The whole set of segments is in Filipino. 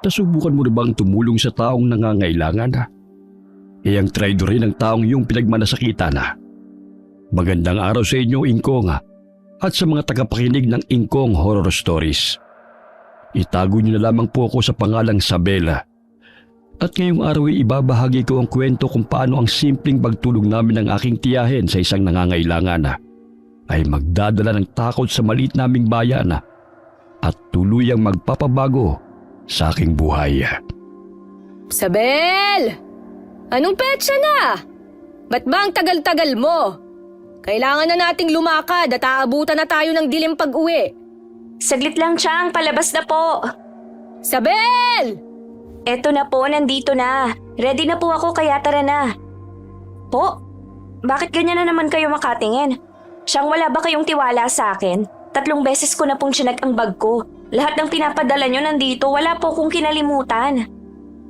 Nasubukan mo na bang tumulong sa taong nangangailangan? Iyang traido rin ang taong iyong pinagmanasakitan. Magandang araw sa inyo, Ingkong, at sa mga tagapakinig ng Ingkong Horror Stories. Itago niyo na lamang po ako sa pangalang Sabela. At ngayong araw ay ibabahagi ko ang kwento kung paano ang simpleng pagtulong namin ng aking tiyahin sa isang nangangailangan ay magdadala ng takot sa maliit naming bayan at tuluyang magpapabago sa aking buhay. Sabel! Anong petsa na? Ba't ba ang tagal-tagal mo? Kailangan na nating lumakad at aabutan na tayo ng dilim pag-uwi. Saglit lang, Chang. Palabas na po. Sabel! Eto na po, nandito na. Ready na po ako, kaya tara na. Po? Bakit ganyan na naman kayo makatingin? Chang, wala ba kayong tiwala sa akin? 3 beses ko na pong sinag ang bag ko. Lahat ng pinapadala nyo nandito, wala po kong kinalimutan.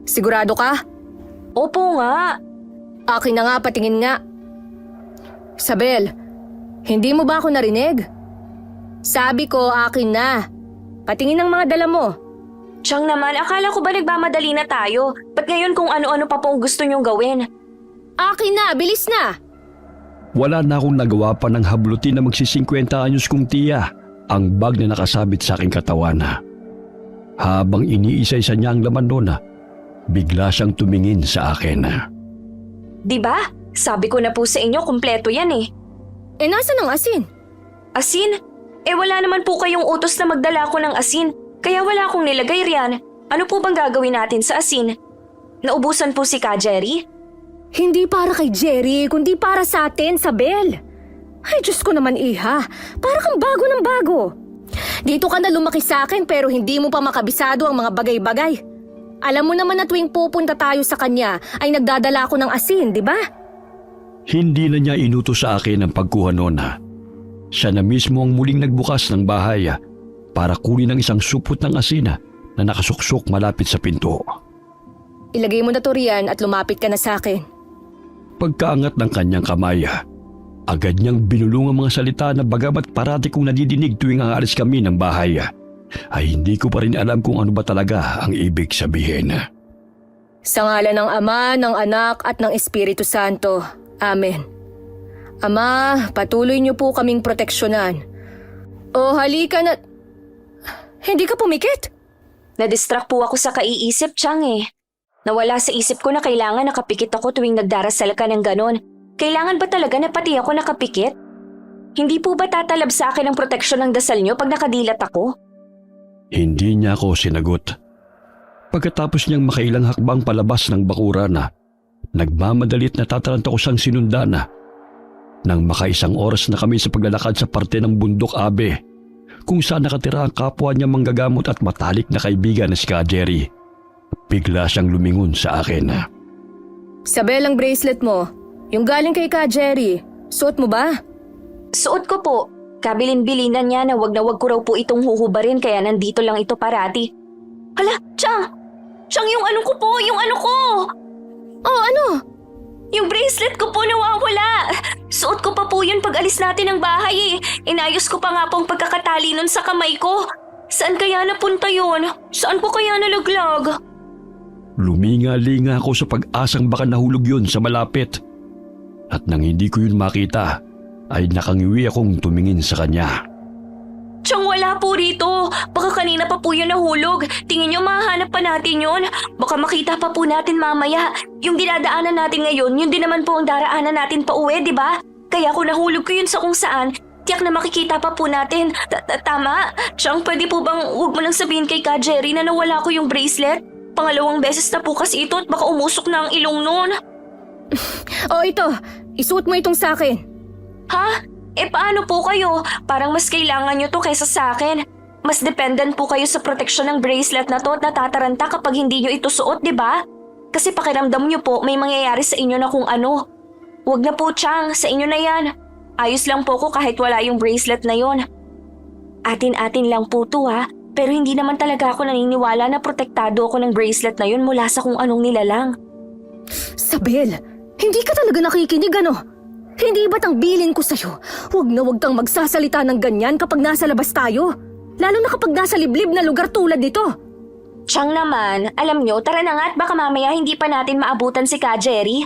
Sigurado ka? Opo nga. Akin na nga, patingin nga. Sabel, hindi mo ba ako narinig? Sabi ko, akin na. Patingin ng mga dala mo. Chang naman, akala ko ba nagmamadali na tayo? Ba't ngayon kung ano-ano pa pong gusto nyong gawin? Akin na, bilis na. Wala na akong nagawa pa ng hablutin na magsi-50 anyos kong tiya ang bag na nakasabit sa aking katawan. Habang iniisa-isa niya ang laman noon, bigla siyang tumingin sa akin. Diba? Sabi ko na po sa inyo, kumpleto yan eh. Eh, nasan ang asin? Asin? Eh wala naman po kayong utos na magdala ko ng asin, kaya wala akong nilagay riyan. Ano po bang gagawin natin sa asin? Naubusan po si Ka Jerry? Hindi para kay Jerry, kundi para sa atin, Sabel. Ay, Diyos ko naman, iha. Para kang bago ng bago. Dito ka na lumaki sa akin pero hindi mo pa makabisado ang mga bagay-bagay. Alam mo naman na tuwing pupunta tayo sa kanya ay nagdadala ako ng asin, di ba? Hindi na niya inutos sa akin ang pagkuha noon. Siya na mismo ang muling nagbukas ng bahay para kunin ang isang supot ng asin na nakasuksok malapit sa pinto. Ilagay mo na to riyan at lumapit ka na sa akin. Pagkaangat ng kanyang kamay, agad niyang binulong ang mga salita na bagamat parati kong nadidinig tuwing aalis kami ng bahay, ay hindi ko pa rin alam kung ano ba talaga ang ibig sabihin. Sa ngalan ng Ama, ng Anak at ng Espiritu Santo. Amen. Ama, patuloy niyo po kaming proteksyonan. O halika na... Hindi ka pumikit? Nadistract po ako sa kaiisip, Chang eh. Nawala sa isip ko na kailangan nakapikit ako tuwing nagdarasal ka ng ganon. Kailangan ba talaga na pati ako nakapikit? Hindi po ba tatalab sa akin ang proteksyon ng dasal niyo pag nakadilat ako? Hindi niya ako sinagot. Pagkatapos niyang makailang hakbang palabas ng bakuran, nagmamadalit na tataranta ko siyang sinundan. Nang makaisang oras na kami sa paglalakad sa parte ng bundok Abe, kung saan nakatira ang kapwa niya manggagamot at matalik na kaibigan na si Ka Jerry, bigla siyang lumingon sa akin. Sabel, ang bracelet mo. Yung galing kay Ka Jerry. Suot mo ba? Suot ko po. Kabilin-bilinan niya na wag ko raw po itong huhubarin kaya nandito lang ito parati. Hala, Chang! Chang, yung ano ko po! Yung ano ko! Oh, ano? Yung bracelet ko po nawawala. Suot ko pa po yun pag alis natin ng bahay eh. Inayos ko pa nga po ang pagkakatali nun sa kamay ko. Saan kaya napunta yun? Saan ko kaya nalaglag? Luminga-linga ako sa pag-asang baka nahulog yun sa malapit. At nang hindi ko yun makita, ay nakangiwi akong tumingin sa kanya. Chang, wala po rito. Baka kanina pa po yun nahulog. Tingin nyo mahanap pa natin yun. Baka makita pa po natin mamaya. Yung dinadaanan natin ngayon, yun din naman po ang daraanan natin pa uwi, di ba? Kaya kung nahulog ko yun sa kung saan, tiyak na makikita pa po natin. Tama? Chang, pwede po bang huwag mo nang sabihin kay Ka Jerry na nawala ko yung bracelet? Pangalawang beses na po kasi ito at baka umusok na ang ilong nun. Oh, ito. Isuot mo itong sa akin. Ha? Eh paano po kayo? Parang mas kailangan nyo to kaysa sa akin. Mas dependent po kayo sa proteksyon ng bracelet na to at natataranta kapag hindi nyo ito suot, di ba? Kasi pakiramdam nyo po may mangyayari sa inyo na kung ano. Huwag na po, Chang. Sa inyo na yan. Ayos lang po ko kahit wala yung bracelet na yon. Atin-atin lang po to ha. Pero hindi naman talaga ako naniniwala na protektado ako ng bracelet na yun mula sa kung anong nilalang. Sabel, hindi ka talaga nakikinig ano? Hindi ba't ang bilin ko sa'yo? Huwag na huwag kang magsasalita ng ganyan kapag nasa labas tayo. Lalo na kapag nasa liblib na lugar tulad nito. Chang naman, alam nyo, tara na nga at baka mamaya hindi pa natin maabutan si Ka Jerry.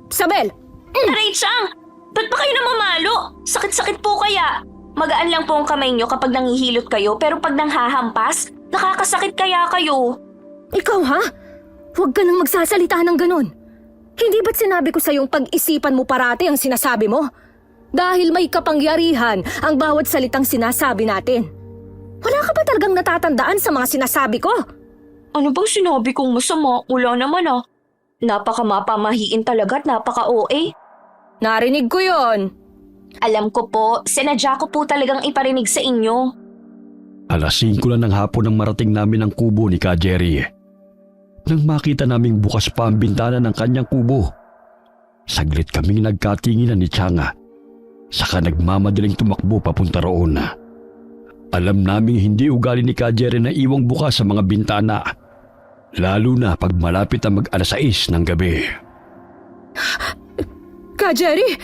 Sabel! Aray, Chang! Ba't ba kayo namamalo? Sakit-sakit po kaya. Magaan lang po ang kamay nyo kapag nangihilot kayo pero pag nanghahampas, nakakasakit kaya kayo. Ikaw ha? Huwag ka nang magsasalita ng ganon. Hindi ba't sinabi ko sa'yong pag-isipan mo parati ang sinasabi mo? Dahil may kapangyarihan ang bawat salitang sinasabi natin. Wala ka ba talagang natatandaan sa mga sinasabi ko? Ano bang sinabi kong masama? Wala naman ah. Napaka-mapamahiin talaga at napaka-OA. Narinig ko yon. Alam ko po, sinadya ko po talagang iparinig sa inyo. Alas 5 lang ng hapon nang marating namin ang kubo ni Ka Jerry. Nang makita naming bukas pa ang bintana ng kanyang kubo, saglit kaming nagkatinginan ni Changa. Saka nagmamadaling tumakbo papunta roon. Alam naming hindi ugali ni Ka Jerry na iwang bukas sa mga bintana, lalo na pag malapit ang mag-alas 6 ng gabi. Ka Jerry?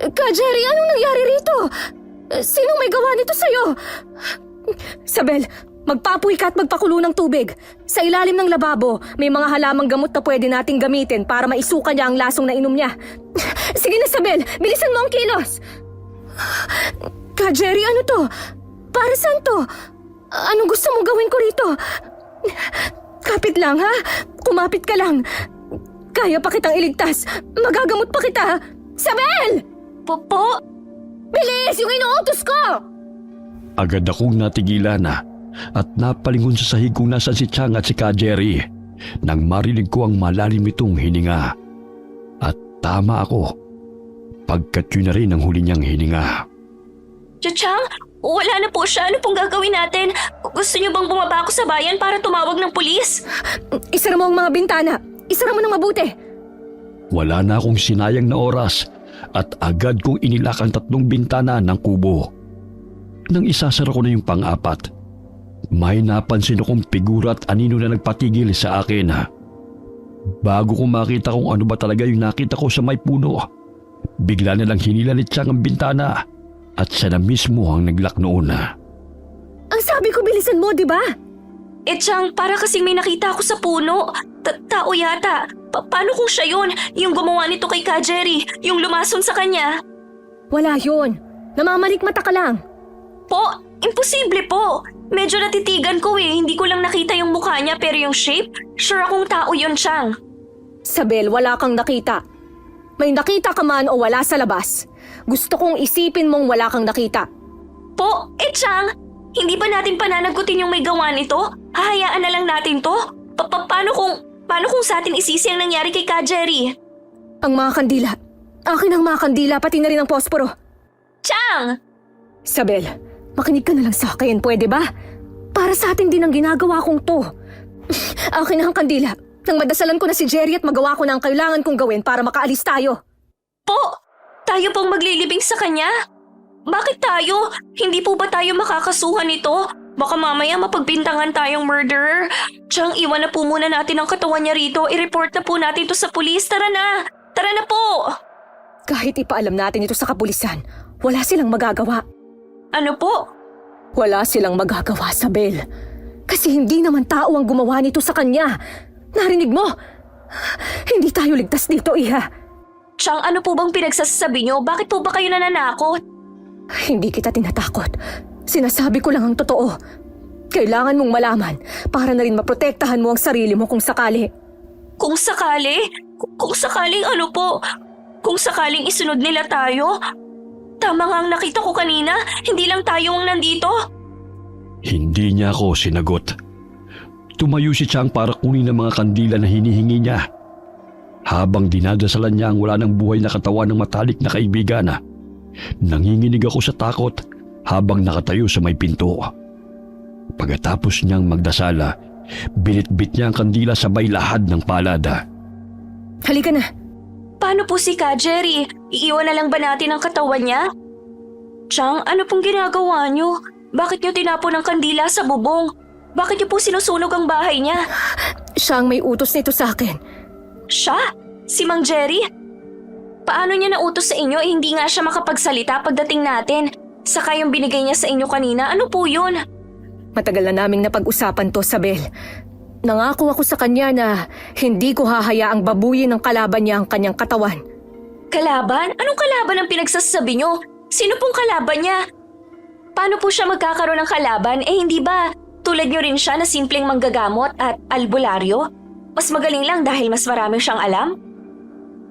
Ka Jerry, anong nangyari rito? Sinong may gawa nito sa'yo? Sabel, magpapuy ka at magpakulo ng tubig. Sa ilalim ng lababo, may mga halamang gamot na pwede nating gamitin para maisuka niya ang lasong na inom niya. Sige na, Sabel, bilisan mo ang kilos. Ka Jerry, ano to? Para saan to? Anong gusto mong gawin ko rito? Kapit lang, ha? Kumapit ka lang. Kaya pa kitang iligtas. Magagamot pa kita. Sabel! Po? Bilis! Yung inuutos ko! Agad akong natigilan at napalingon sa sahig kung nasan si Chang at si Ka Jerry nang marinig ko ang malalim itong hininga. At tama ako, pagkat yun na rin ang huli niyang hininga. Chang, wala na po siya. Ano pong gagawin natin? Gusto niyo bang bumaba ako sa bayan para tumawag ng pulis? Isara mo ang mga bintana. Isara mo ng mabuti. Wala na akong sinayang na oras at agad kong inilak ang 3 bintana ng kubo. Nang isasara ko na yung pang-4, may napansin akong figura at anino na nagpatigil sa akin. Bago ko makita kung ano ba talaga yung nakita ko sa may puno, bigla na lang hinila ni Chang ang bintana at siya na mismo ang naglock noon. Ang sabi ko bilisan mo, di ba? Chang, para kasing may nakita ako sa puno. Tao yata. Paano kung siya yun? Yung gumawa nito kay Ka Jerry, yung lumason sa kanya. Wala yun. Namamalikmata ka lang. Po, imposible po. Medyo natitigan ko eh. Hindi ko lang nakita yung mukha niya pero yung shape, sure akong tao yun, Chang. Sabel, wala kang nakita. May nakita ka man o wala sa labas. Gusto kong isipin mong wala kang nakita. Po, Chang, hindi ba natin pananagutin yung may gawa nito? Hahayaan na lang natin to? Paano kung sa atin isisi ang nangyari kay Ka Jerry? Ang mga kandila. Akin ang mga kandila, pati na rin ang posporo. Chang! Sabel, makinig ka na lang sa akin, pwede ba? Para sa atin din ang ginagawa kong to. Akin ang kandila. Nang madasalan ko na si Jerry at magawa ko na ang kailangan kong gawin para makaalis tayo. Po, tayo pong maglilibing sa kanya? Bakit tayo? Hindi po ba tayo makakasuhan nito? Baka mamaya mapagbintangan tayong murderer. Chang, iwan na po muna natin ang katawan niya rito. I-report na po natin ito sa pulis. Tara na! Tara na po! Kahit ipaalam natin ito sa kapulisan, wala silang magagawa. Ano po? Wala silang magagawa, Sabel. Kasi hindi naman tao ang gumawa nito sa kanya. Narinig mo? Hindi tayo ligtas dito, Iha. Chang, ano po bang pinagsasabi niyo? Bakit po ba kayo nananakot? Hindi kita tinatakot. Sinasabi ko lang ang totoo. Kailangan mong malaman para na rin maprotektahan mo ang sarili mo kung sakali. Kung sakali? Kung sakaling ano po? Kung sakaling isunod nila tayo? Tama nga ang nakita ko kanina. Hindi lang tayo ang nandito. Hindi niya ako sinagot. Tumayo si Chang para kunin ang mga kandila na hinihingi niya. Habang dinadasalan niya ang wala ng buhay na katawan ng matalik na kaibigan, nanginginig ako sa takot habang nakatayo sa may pinto. Pagkatapos niyang magdasala, binitbit niya ang kandila sabay lahad ng palada. Halika na. Paano po si Ka Jerry? Iiwan na lang ba natin ang katawan niya? Chang, ano pong ginagawa niyo? Bakit niyo tinapon ang kandila sa bubong? Bakit niyo po sinusunog ang bahay niya? Siya ang may utos nito sa akin. Siya? Si Mang Jerry? Paano niya nautos sa inyo hindi nga siya makapagsalita pagdating natin? Saka yung binigay niya sa inyo kanina, ano po yun? Matagal na naming napag-usapan to, Sabel. Nangako ako sa kanya na hindi ko hahayaang babuyin ng kalaban niya ang kanyang katawan. Kalaban? Anong kalaban ang pinagsasabi nyo? Sino pong kalaban niya? Paano po siya magkakaroon ng kalaban? Hindi ba tulad nyo rin siya na simpleng manggagamot at albularyo? Mas magaling lang dahil mas marami siyang alam?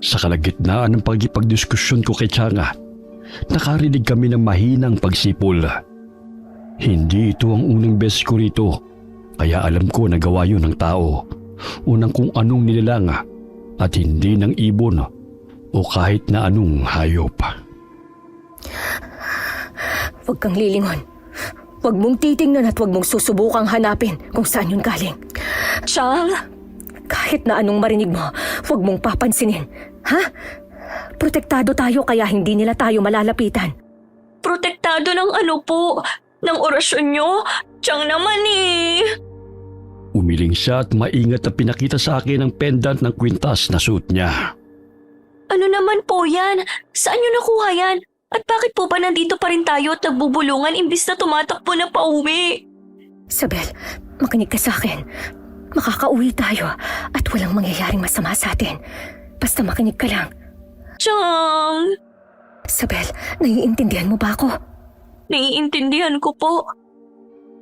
Sa kalagitnaan ng pagkipagdiskusyon ko kay Changa, nakarinig kami ng mahinang pagsipol. Hindi ito ang unang beses ko rito, kaya alam ko na gawa yun ng tao o ng kung anong nilalang at hindi ng ibon o kahit na anong hayop. Huwag kang lilingon. Huwag mong titingnan at huwag mong susubukang hanapin kung saan yun galing. Chang? Kahit na anong marinig mo, huwag mong papansinin. Ha? Protektado tayo kaya hindi nila tayo malalapitan. Protektado ng ano po? Ng orasyon nyo? Chang naman Umiling siya at maingat na pinakita sa akin ang pendant ng kwintas na suot niya. Ano naman po yan? Saan nyo nakuha yan? At bakit po ba nandito pa rin tayo at nagbubulungan imbis na tumatakbo na pauwi? Sabel, makinig ka sa akin. Makakauwi tayo at walang mangyayaring masama sa atin. Basta makinig ka lang. Chang! Sabel, naiintindihan mo ba ako? Naiintindihan ko po.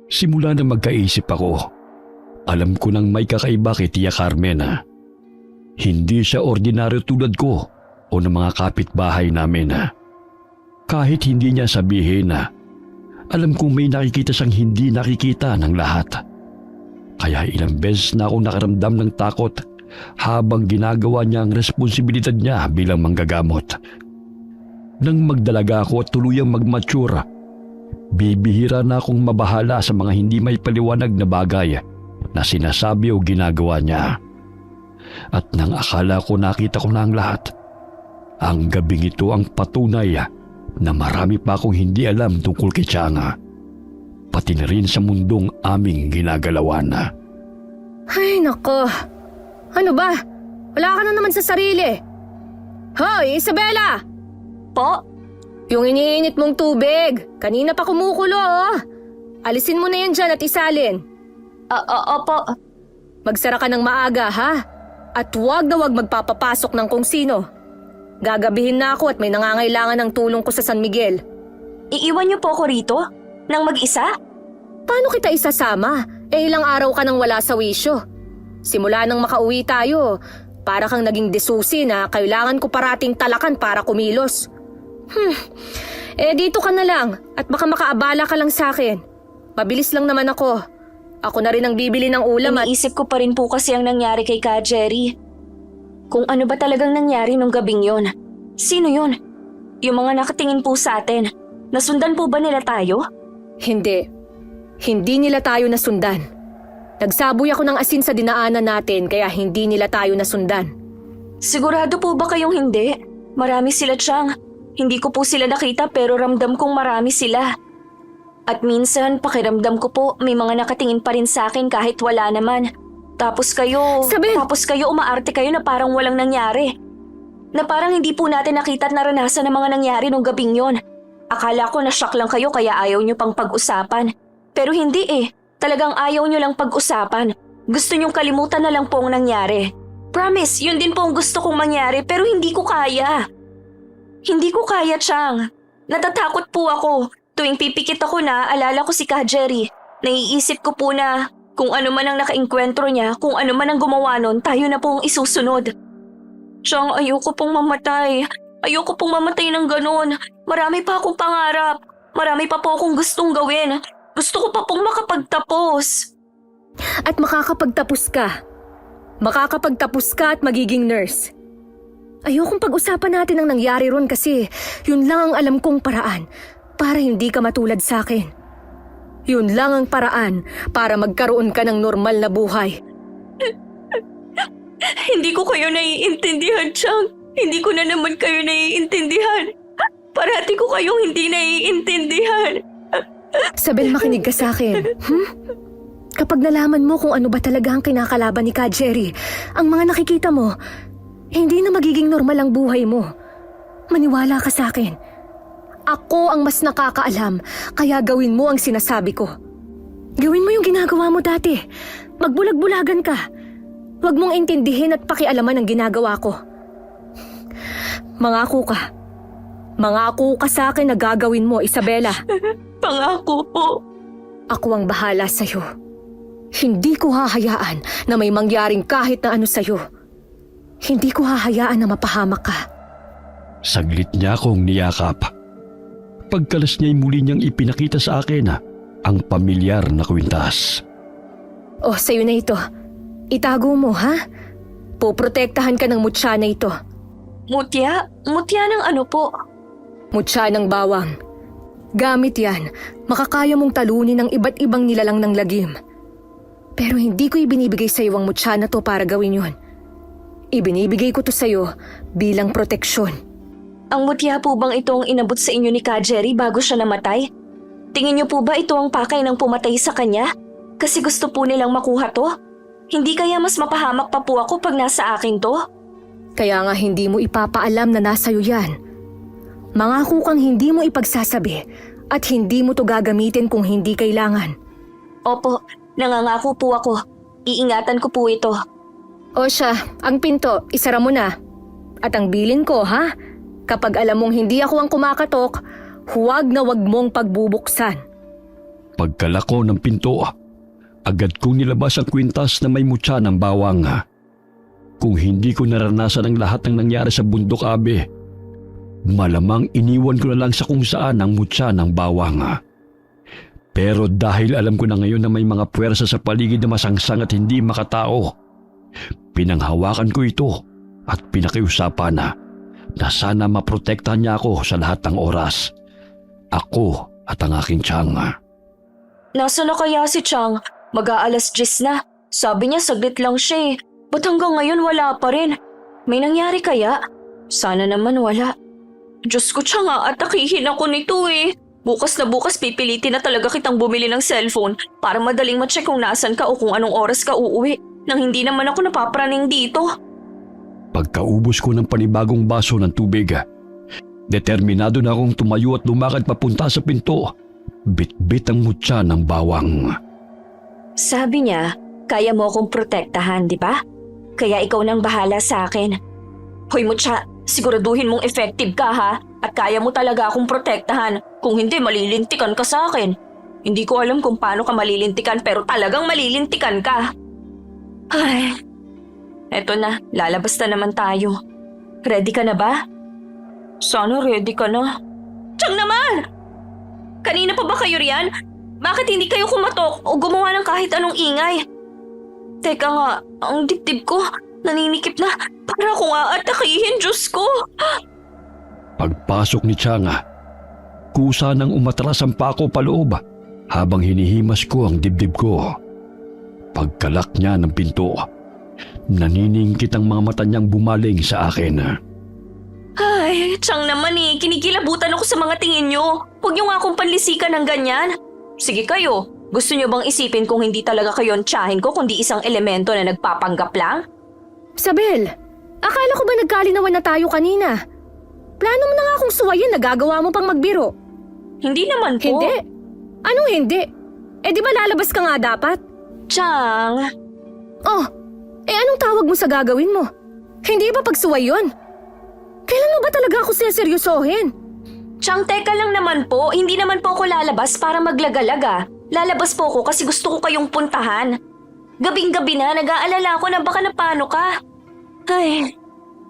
Simula nang magkaisip ako, alam ko nang may kakaiba kay Tia Carmen. Hindi siya ordinaryo tulad ko o ng mga kapitbahay namin. Kahit hindi niya sabihin, alam kong may nakikita siyang hindi nakikita ng lahat. Kaya ilang beses na ako nakaramdam ng takot habang ginagawa niya ang responsibilidad niya bilang manggagamot. Nang magdalaga ako at tuluyang magmature, bibihira na akong mabahala sa mga hindi may paliwanag na bagay na sinasabi o ginagawa niya. At nang akala ko nakita ko na ang lahat, ang gabing ito ang patunay na marami pa akong hindi alam tungkol kay Changa, pati na rin sa mundong aming ginagalawan. Ay, nako. Ano ba? Wala ka na naman sa sarili. Hoy, Isabela! Po? Yung iniinit mong tubig. Kanina pa kumukulo, oh. Alisin mo na yan dyan at isalin. Opo. Magsara ka ng maaga, ha? At huwag na huwag magpapapasok ng kung sino. Gagabihin na ako at may nangangailangan ng tulong ko sa San Miguel. Iiwan niyo po ako rito? Nang mag-isa? Paano kita isasama? Ilang araw ka nang wala sa wisyo. Simula nang makauwi tayo, para kang naging desusi na kailangan ko parating talakan para kumilos. Dito ka na lang at baka makaabala ka lang sa akin. Mabilis lang naman ako. Ako na rin ang bibili ng ulam at... Iniisip ko pa rin po kasi ang nangyari kay Ka Jerry. Kung ano ba talagang nangyari nung gabing yon? Sino yon? Yung mga nakatingin po sa atin. Nasundan po ba nila tayo? Hindi. Hindi nila tayo nasundan. Nagsaboy ako ng asin sa dinaanan natin kaya hindi nila tayo nasundan. Sigurado po ba kayong hindi? Marami sila, Chang. Hindi ko po sila nakita pero ramdam kong marami sila. At minsan, pakiramdam ko po may mga nakatingin pa rin sa akin kahit wala naman. Tapos kayo umaarte kayo na parang walang nangyari. Na parang hindi po natin nakita at naranasan ang mga nangyari nung gabing yon. Akala ko na-shock lang kayo kaya ayaw nyo pang pag-usapan. Pero hindi Talagang ayaw nyo lang pag-usapan. Gusto nyong kalimutan na lang po ang nangyari. Promise, yun din po ang gusto kong mangyari pero hindi ko kaya. Hindi ko kaya, Chang. Natatakot po ako. Tuwing pipikit ako na, alala ko si Ka Jerry. Naiisip ko po na kung ano man ang nakainkwentro niya, kung ano man ang gumawa nun, tayo na pong isusunod. Chang, ayoko pong mamatay. Ayoko pong mamatay ng ganun. Marami pa akong pangarap. Marami pa po akong gustong gawin. Gusto ko pa pong makapagtapos. At makakapagtapos ka. Makakapagtapos ka at magiging nurse. Ayokong pag-usapan natin ang nangyari ron kasi yun lang ang alam kong paraan para hindi ka matulad sa akin. Yun lang ang paraan para magkaroon ka ng normal na buhay. Hindi ko kayo naiintindihan, Chang. Hindi ko na naman kayo naiintindihan. Parati ko kayong hindi naiintindihan. Sabel, makinig ka sa akin. Kapag nalaman mo kung ano ba talaga ang kinakalaban ni Ka Jerry, ang mga nakikita mo, hindi na magiging normal ang buhay mo. Maniwala ka sa akin. Ako ang mas nakakaalam, kaya gawin mo ang sinasabi ko. Gawin mo yung ginagawa mo dati. Magbulag-bulagan ka. Huwag mong intindihin at pakialaman ang ginagawa ko. Mangako ka. Mangako ka sa akin na gagawin mo, Isabela. Pangako po. Ako ang bahala sa'yo. Hindi ko hahayaan na may mangyaring kahit na ano sa'yo. Hindi ko hahayaan na mapahamak ka. Saglit niya akong niyakap. Pagkalas niya'y muli niyang ipinakita sa akin ang pamilyar na kwintas. Oh, sa'yo na ito. Itago mo, ha? Poprotektahan ka ng mutya na ito. Mutya? Mutya ng ano po? Mutya ng bawang. Gamit yan, makakaya mong talunin ng iba't ibang nilalang ng lagim. Pero hindi ko ibinibigay sa'yo ang mutya na to para gawin yon. Ibinibigay ko to sa'yo bilang proteksyon. Ang mutya po bang ito ang inabot sa inyo ni Ka Jerry bago siya namatay? Tingin niyo po ba ito ang pakay ng pumatay sa kanya? Kasi gusto po nilang makuha to? Hindi kaya mas mapahamak pa po ako pag nasa akin to? Kaya nga hindi mo ipapaalam na nasa'yo yan. Mangako kang hindi mo ipagsasabi at hindi mo to gagamitin kung hindi kailangan. Opo, nangangako po ako. Iingatan ko po ito. O siya, ang pinto, isara mo na. At ang bilin ko, ha? Kapag alam mong hindi ako ang kumakatok, huwag na huwag mong pagbubuksan. Pagkalako ng pinto, agad kong nilabas ang kwintas na may mutya ng bawang. Kung hindi ko naranasan ang lahat ng nangyari sa bundok, Abe, malamang iniwan ko na lang sa kung saan ang mutya ng bawang. Pero dahil alam ko na ngayon na may mga puwersa sa paligid na masangsang at hindi makatao, pinanghawakan ko ito at pinakiusapan na sana maprotektahan niya ako sa lahat ng oras. Ako at ang aking tiyang. Nasaan na kaya si Chang? Mag-aalas 10 na. Sabi niya saglit lang siya eh. Ba't hanggang ngayon wala pa rin? May nangyari kaya? Sana naman wala. Diyos ko, Chang, atakihin ako nito eh. Bukas na bukas pipilitin na talaga kitang bumili ng cellphone para madaling ma-check kung nasan ka o kung anong oras ka uuwi nang hindi naman ako napapraning dito. Pagkaubos ko ng panibagong baso ng tubig, determinado na akong tumayo at lumakad papunta sa pinto. Bit-bit ang mutya ng bawang. Sabi niya, kaya mo akong protektahan, di ba? Kaya ikaw nang bahala sa akin. Hoy Mutya, siguraduhin mong effective ka ha? At kaya mo talaga akong protektahan. Kung hindi, malilintikan ka sa akin. Hindi ko alam kung paano ka malilintikan pero talagang malilintikan ka. Ay, eto na, lalabas na naman tayo. Ready ka na ba? Sana ready ka na. Tiyang naman! Kanina pa ba kayo riyan? Bakit hindi kayo kumatok o gumawa ng kahit anong ingay? Teka nga, ang dibdib ko, naninikip na. Para akong aatakihin, Diyos ko. Pagpasok ni Chang, kusa nang umatras ang pako paloob habang hinihimas ko ang dibdib ko. Pagkalak niya ng pinto, naniningkit ang mga mata niyang bumaling sa akin. Ay, Chang naman eh, kinikilabutan ako sa mga tingin niyo. Huwag niyo nga akong panlisikan ng ganyan. Sige kayo, gusto niyo bang isipin kung hindi talaga kayo ang tiyahin ko kundi isang elemento na nagpapanggap lang? Isabel, akala ko ba nagkalinawan na tayo kanina? Plano mo na nga akong suwayin na gagawa mo pang magbiro. Hindi naman po. Hindi? Anong hindi? Eh di ba lalabas ka nga dapat? Chang, Oh, anong tawag mo sa gagawin mo? Hindi ba pagsuway yun? Kailan mo ba talaga ako seseryosohin? Chang, teka lang naman po. Hindi naman po ako lalabas para maglagalag. Lalabas po ako kasi gusto ko kayong puntahan. Gabing-gabi na, nag-aalala ako na baka napano ka. Ay,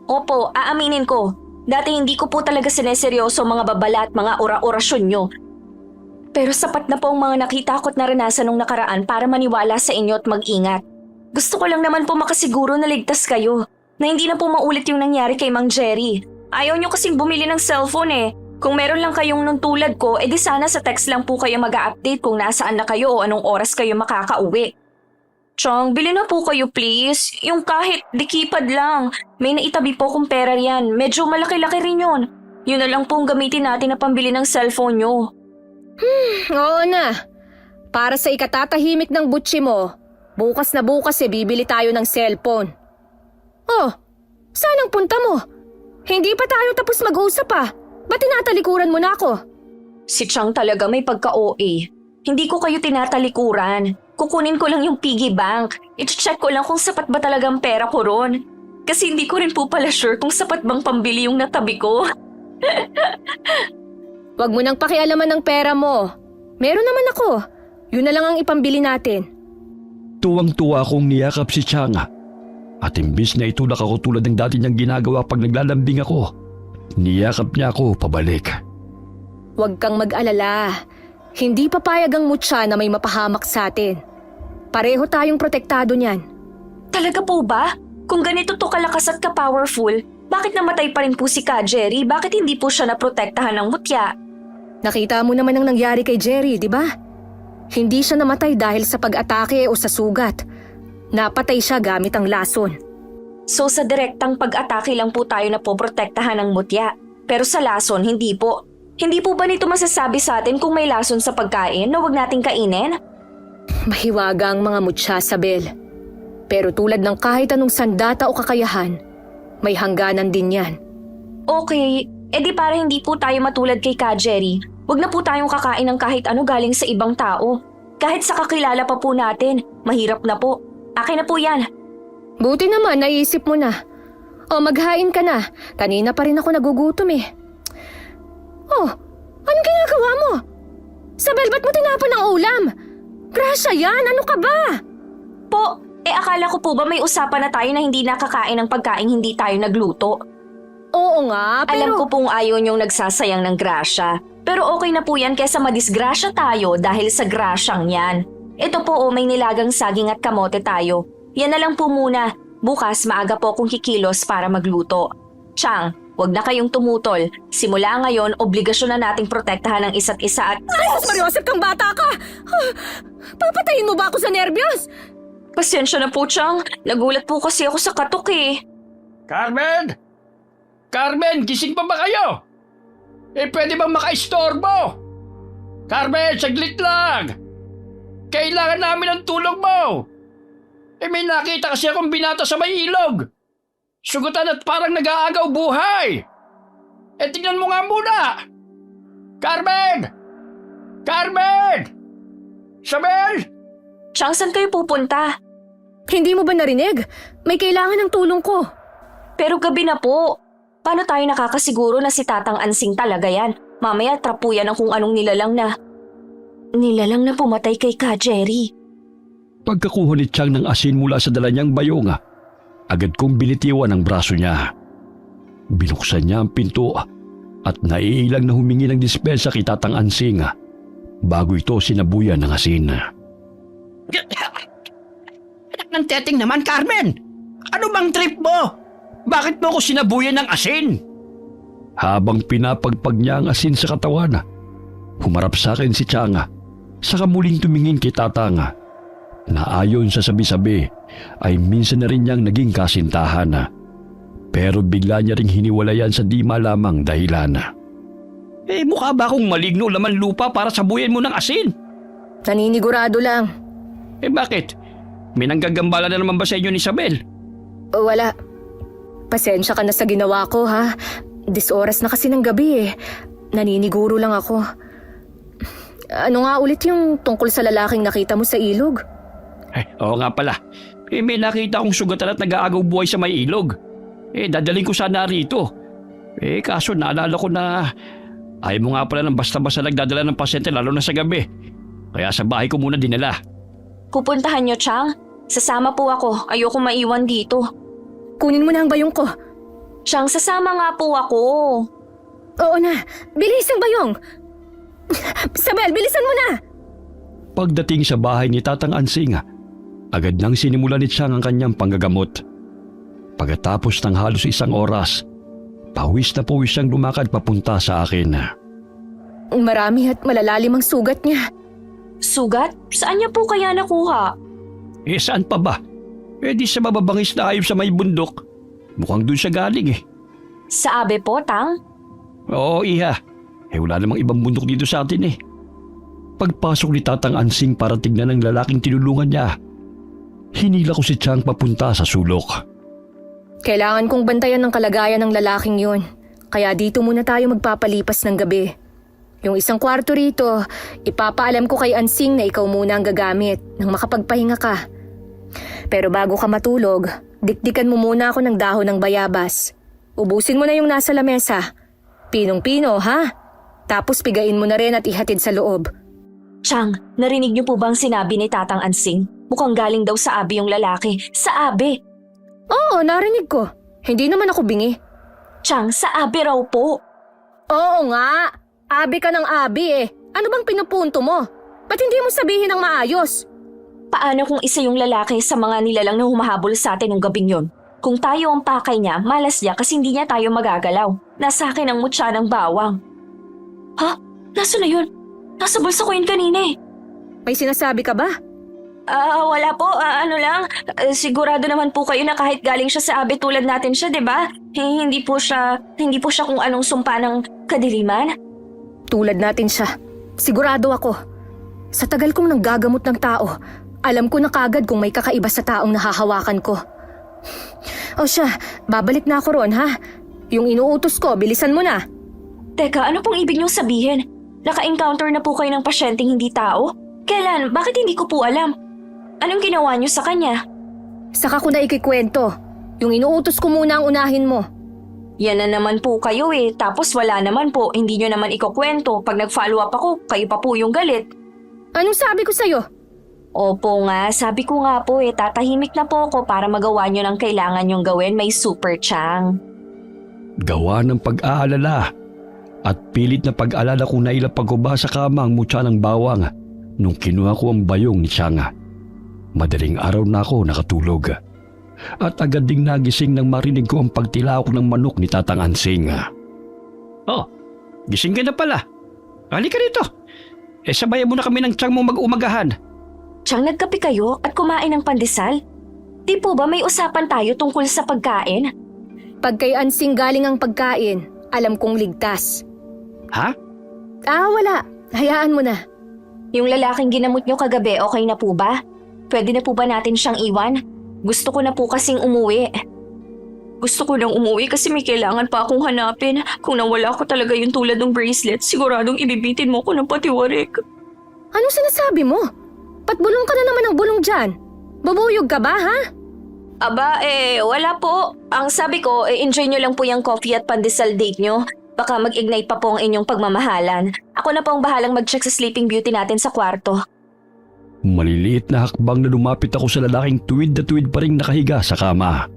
opo, aaminin ko. Dati hindi ko po talaga sineseryoso mga babala at mga ora-orasyon nyo. Pero sapat na po ang mga nakita ko at naranasan nung nakaraan para maniwala sa inyo at mag-ingat. Gusto ko lang naman po makasiguro na ligtas kayo. Na hindi na po maulit yung nangyari kay Mang Jerry. Ayaw nyo kasing bumili ng cellphone eh. Kung meron lang kayong nung tulad ko, edi sana sa text lang po kayo mag-a-update kung nasaan na kayo o anong oras kayo makakauwi. Chong, bili na po kayo please. Yung kahit dikipad lang. May naitabi po kong pera yan. Medyo malaki-laki rin yun. Yun na lang pong gamitin natin na pambili ng cellphone nyo. Oo na. Para sa ikatatahimik ng butsi mo, bukas na bukas bibili tayo ng cellphone. Oh, saan ang punta mo? Hindi pa tayo tapos mag-usap Ba't tinatalikuran mo na ako? Si Chang talaga may pagka-OA. Hindi ko kayo tinatalikuran. Kukunin ko lang yung piggy bank. I-check ko lang kung sapat ba talagang pera ko ron. Kasi hindi ko rin po pala sure kung sapat bang pambili yung natabi ko. Huwag mo nang pakialaman ng pera mo. Meron naman ako. Yun na lang ang ipambili natin. Tuwang-tuwa akong niyakap si Changa. At imbis na itulak ako tulad ng dati niyang ginagawa pag naglalambing ako, niyakap niya ako pabalik. Huwag kang mag-alala. Hindi papayag ang mutya na may mapahamak sa atin. Pareho tayong protektado niyan. Talaga po ba? Kung ganito to kalakas at ka-powerful, bakit namatay pa rin po si Ka Jerry? Bakit hindi po siya naprotektahan ng mutya? Nakita mo naman ang nangyari kay Jerry, di ba? Hindi siya namatay dahil sa pag-atake o sa sugat. Napatay siya gamit ang lason. So sa direktang pag-atake lang po tayo na poprotektahan ng mutya. Pero sa lason, hindi po. Hindi po ba nito masasabi sa atin kung may lason sa pagkain na huwag nating kainin? Mahiwaga ang mga mutya, Sabel. Pero tulad ng kahit anong sandata o kakayahan, may hangganan din yan. Okay, edi para hindi po tayo matulad kay Ka Jerry, huwag na po tayong kakain ng kahit ano galing sa ibang tao. Kahit sa kakilala pa po natin, mahirap na po. Akin na po yan. Buti naman, naisip mo na. O, maghain ka na. Kanina pa rin ako nagugutom eh. Oh, anong ginagawa mo? Sabel, ba't mo tinapon ang ulam? Grasya yan, ano ka ba? Po, akala ko po ba may usapan na tayo na hindi nakakain ng pagkain hindi tayo nagluto? Oo nga, pero... Alam ko pong ayaw niyong nagsasayang ng grasya. Pero okay na po yan kesa madisgrasya tayo dahil sa grasyang yan. Ito po may nilagang saging at kamote tayo. Yan na lang po muna. Bukas maaga po akong kikilos para magluto. Chang, wag na kayong tumutol. Simula ngayon, obligasyon na nating protektahan ng isa't isa at... Ay, sus Mariosep kang bata ka! Papatayin mo ba ako sa nervyos? Pasensya na po, Chang. Nagulat po kasi ako sa katok eh. Carmen! Carmen, gising pa ba kayo? Pwede bang makaistorbo? Carmen, saglit lang! Kailangan namin ng tulong mo! May nakita kasi akong binata sa may ilog. Sugutan at parang nag-aagaw buhay. Tingnan mo nga muna! Carmen! Carmen! Isabel! Chang, saan kayo pupunta? Hindi mo ba narinig? May kailangan ng tulong ko. Pero gabi na po. Paano tayo nakakasiguro na si Tatang Ansing talaga yan? Mamaya trapuyan ng kung anong nilalang na pumatay kay Ka Jerry. Pagkakuha ni Chang ng asin mula sa dala niyang bayonga, agad kong binitiwan ang braso niya. Binuksan niya ang pinto at naiilang na humingi ng dispensa kay Tatang Ansing bago ito sinabuyan ng asin. Anak ng teteng naman, Carmen! Ano bang trip mo? Bakit mo ko sinabuyan ng asin? Habang pinapagpag niya ang asin sa katawan, humarap sa akin si Chang, saka muling tumingin kay Tatang, na ayon sa sabi-sabi ay minsan na rin niyang naging kasintahan. Pero bigla niya ring hiniwalayan sa di malamang dahilan. Mukha ba akong maligno laman lupa para sabuyan mo ng asin? Naninigurado lang. Bakit? May nanggagambala na naman ba sa inyo ni Isabel? Wala. Pasensya ka na sa ginawa ko, ha? 10 oras na kasi ng gabi eh. Naniniguro lang ako. Ano nga ulit yung tungkol sa lalaking nakita mo sa ilog? Oo nga pala. May nakita akong sugatan at nag-aagaw buhay sa may ilog. Dadaling ko sana rito. Kaso naalala ko na ayaw mo nga pala ng basta-basta nagdadala ng pasyente lalo na sa gabi. Kaya sa bahay ko muna dinala. Pupuntahan niyo, Chang? Sasama po ako. Ayoko maiwan dito. Kunin mo na ang bayong ko. Chang, sasama nga po ako. Oo na. Bilis ang bayong. Sabel, bilisan mo na. Pagdating sa bahay ni Tatang Ansing, agad nang sinimula ni Chang ang kanyang panggagamot. Pagkatapos ng halos 1 oras, pawis na pawis siyang lumakad papunta sa akin. Marami at malalalim ang sugat niya. Sugat? Saan niya po kaya nakuha? Saan pa ba? Di sa mababangis na hayop sa may bundok. Mukhang dun siya galing eh. Sa abe po, Tang? Oo, iha. Wala namang ibang bundok dito sa atin eh. Pagpasok ni Tatang Ansing para tignan ang lalaking tinulungan niya, hinila ko si Chang papunta sa sulok. Kailangan kong bantayan ng kalagayan ng lalaking yun. Kaya dito muna tayo magpapalipas ng gabi. Yung isang kwarto rito, ipapaalam ko kay Ansing na ikaw muna ang gagamit nang makapagpahinga ka. Pero bago ka matulog, dikdikan mo muna ako ng dahon ng bayabas. Ubusin mo na yung nasa lamesa. Pinong-pino, ha? Tapos pigain mo na rin at ihatid sa loob. Chang, narinig niyo po bang sinabi ni Tatang Ansing? Mukhang galing daw sa Abi yung lalaki. Sa Abi! Oo, narinig ko. Hindi naman ako bingi. Chang, sa Abi raw po. Oo nga. Abi ka ng abi eh. Ano bang pinupunto mo? Ba't hindi mo sabihin ng maayos? Paano kung isa yung lalaki sa mga nilalang na humahabol sa atin nung gabing yon? Kung tayo ang pakay niya, malas niya kasi hindi niya tayo magagalaw. Nasa akin ang mutya ng bawang. Ha? Nasaan na yun? Nasa bulsa ko yun kanina eh. May sinasabi ka ba? Wala po. Ano lang. Sigurado naman po kayo na kahit galing siya sa Abi tulad natin siya, di ba? Hindi po siya kung anong sumpa ng kadiliman. Tulad natin siya. Sigurado ako. Sa tagal kong nanggagamot ng tao, alam ko na kagad kung may kakaiba sa taong nahahawakan ko. O siya, babalik na ako ron ha. Yung inuutos ko, bilisan mo na. Teka, ano pong ibig niyong sabihin? Naka-encounter na po kayo ng pasyenteng hindi tao? Kailan? Bakit hindi ko po alam? Anong ginawa niyo sa kanya? Saka ko na ikikwento. Yung inuutos ko muna ang unahin mo. Yan na naman po kayo eh. Tapos wala naman po. Hindi niyo naman ikukwento. Pag nag-follow up ako, kayo pa po yung galit. Anong sabi ko sa'yo? Opo nga, sabi ko nga po eh, tatahimik na po ako para magawa niyo ng kailangan niyong gawin, may Super Chang. Gawa ng pag-aalala at pilit na pag-alala kung nailapag ko ba sa kama ang mutya ng bawang nung kinuha ko ang bayong ni Changa. Madaling araw na ako nakatulog at agad ding nagising nang marinig ko ang pagtilaok ng manok ni Tatang Ansing. Oh, gising ka na pala. Halika rito. Sabayan mo na kami ng Chang mo mag-umagahan. Chang, nagkape kayo at kumain ng pandesal? Di po ba may usapan tayo tungkol sa pagkain? Pag kay Ansing galing ang pagkain, alam kong ligtas. Ha? Wala. Hayaan mo na. Yung lalaking ginamot niyo kagabi, okay na po ba? Pwede na po ba natin siyang iwan? Gusto ko na po kasing umuwi. Gusto ko nang umuwi kasi may kailangan pa akong hanapin. Kung nawala ko talaga yung tulad ng bracelet, siguradong ibibitin mo ko ng patiwarik. Anong sinasabi mo? Patbulong ka na naman ng bulong dyan. Babuyog ka ba, ha? Aba, wala po. Ang sabi ko, enjoy nyo lang po yung coffee at pandesal date nyo. Baka mag-ignite pa po ang inyong pagmamahalan. Ako na po ang bahalang mag-check sa Sleeping Beauty natin sa kwarto. Maliliit na hakbang na lumapit ako sa lalaking tuwid na tuwid pa rin nakahiga sa kama.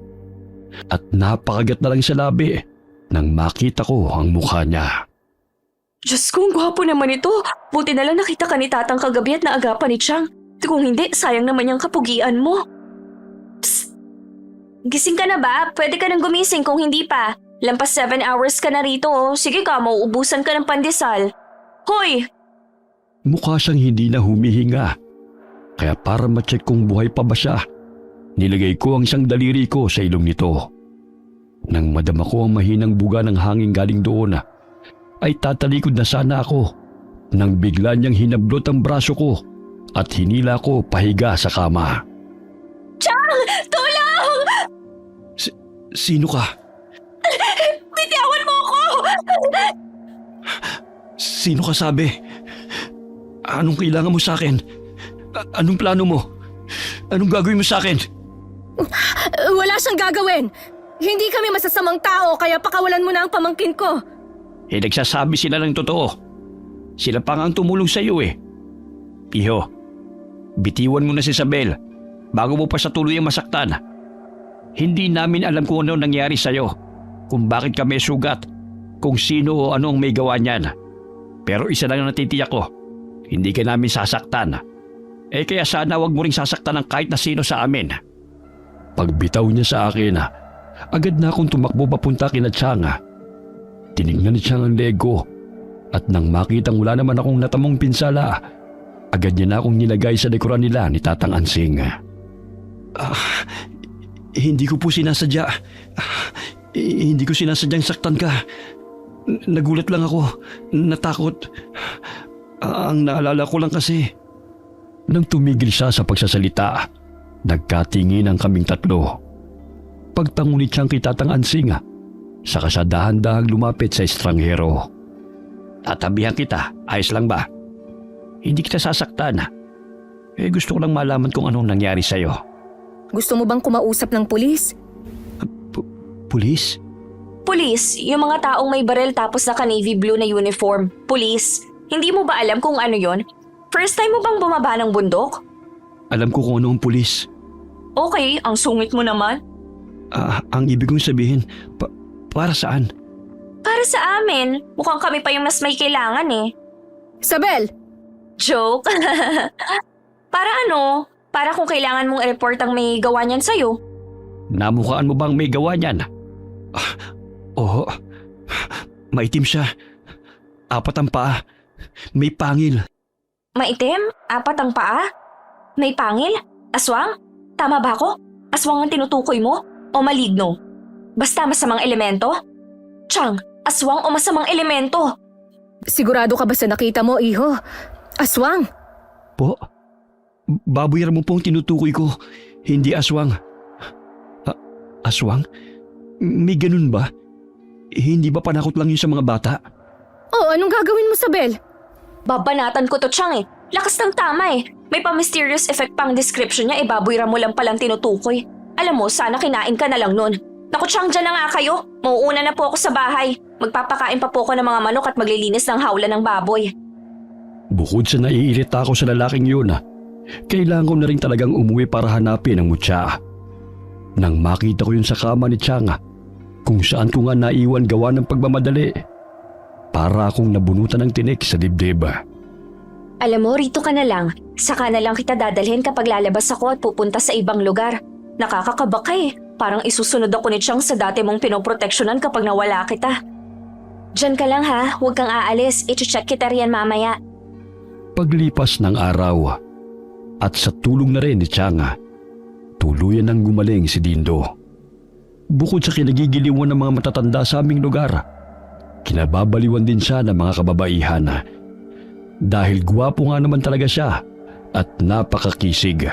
At napakagat na lang sa labi nang makita ko ang mukha niya. Diyos ko, ang gwapo naman ito. Buti na lang nakita ka ni Tatang kagabi at naagapan ni Chang. Kung hindi, sayang naman yung kapugian mo. Psst! Gising ka na ba? Pwede ka nang gumising kung hindi pa. Lampas 7 hours ka na rito. Sige ka, mauubusan ka ng pandesal. Hoy! Mukha siyang hindi na humihinga. Kaya para ma-check kung buhay pa ba siya, nilagay ko ang isang daliri ko sa ilong nito. Nang madama ko ang mahinang buga ng hangin galing doon, ay tatalikod na sana ako nang bigla niyang hinablot ang braso ko at hinila ko pahiga sa kama. Chang! Tulong! Sino ka? Bitiawan mo ako! Sino ka sabi? Anong kailangan mo sa akin? Anong plano mo? Anong gagawin mo sa akin? Wala siyang gagawin. Hindi kami masasamang tao kaya pakawalan mo na ang pamangkin ko. Nagsasabi sila ng totoo. Sila pa nga ang tumulong sa iyo eh. Iho, bitiwan mo na si Isabel bago mo pa sa tuluyang masaktan. Hindi namin alam kung ano nangyari sa iyo, kung bakit kami sugat, kung sino o ano ang may gawa niyan. Pero isa lang ang natitiyak ko, hindi ka namin sasaktan. Kaya sana wag mo ring sasaktan ng kahit na sino sa amin. Pagbitaw niya sa akin, agad na akong tumakbo papunta kina Changa. Tinignan ni Chang ang leg ko at nang makitang wala naman akong natamong pinsala, agad niya na akong nilagay sa likuran nila ni Tatang Ansing. Hindi ko po sinasadya. Hindi ko sinasadyang saktan ka. Nagulat lang ako. Natakot. Ang naalala ko lang kasi. Nang tumigil siya sa pagsasalita, nagkatingin ang kaming tatlo. Pagtangunit siyang kay Tatang Ansing, saka siya dahan-dahang lumapit sa estranghero. Tatabihan kita, ayos lang ba? Hindi kita sasaktan. Gusto ko lang malaman kung anong nangyari sa'yo. Gusto mo bang kumausap ng pulis? Pulis? Pulis, yung mga taong may baril tapos naka-navy blue na uniform. Pulis, hindi mo ba alam kung ano yon? First time mo bang bumaba ng bundok? Alam ko kung ano ang pulis. Okay, ang sungit mo naman. Ang ibig kong sabihin, para saan? Para sa amin, mukhang kami pa yung mas may kailangan eh. Isabel! Joke? Para ano? Para kung kailangan mong i-report ang may gawa niyan sa'yo. Namukhaan mo bang may gawa niyan? Oo. Maitim siya. 4 ang paa. May pangil. Maitim? 4 ang paa? May pangil? Aswang? Tama ba ako? Aswang ang tinutukoy mo? O maligno? Basta masamang elemento? Chang, aswang o masamang elemento? Sigurado ka ba sa nakita mo, iho? Aswang! Po? Baboy mo pong tinutukoy ko. Hindi aswang. Aswang? May ganun ba? Hindi ba panakot lang yun sa mga bata? Oh, anong gagawin mo, Isabel? Babanatan ko to, Chang eh. Lakas ng tama eh. May pa-mysterious effect pang description niya, baboy mo lang palang tinutukoy. Alam mo, sana kinain ka na lang nun. Naku, Chang, dyan na nga kayo. Mauuna na po ako sa bahay. Magpapakain pa po ako ng mga manok at maglilinis ng hawla ng baboy. Bukod sa naiirita ako sa lalaking yun, kailangan ko na rin talagang umuwi para hanapin ang mutya. Nang makita ko yun sa kama ni Chang, kung saan ko nga naiwan gawa ng pagmamadali, para akong nabunutan ng tinik sa dibdib. Alam mo, rito ka na lang. Saka na lang kita dadalhin kapag lalabas ako at pupunta sa ibang lugar. Nakakakaba ka eh. Parang isusunod ako ni Chang sa dati mong pinoproteksyonan kapag nawala kita. Diyan ka lang ha, huwag kang aalis. I-check kita riyan mamaya. Paglipas ng araw, at sa tulong na rin ni Chang, tuluyan nang gumaling si Dindo. Bukod sa kinagigiliwan ng mga matatanda sa aming lugar, kinababaliwan din siya ng mga kababaihan. Dahil gwapo nga naman talaga siya at napakakisig.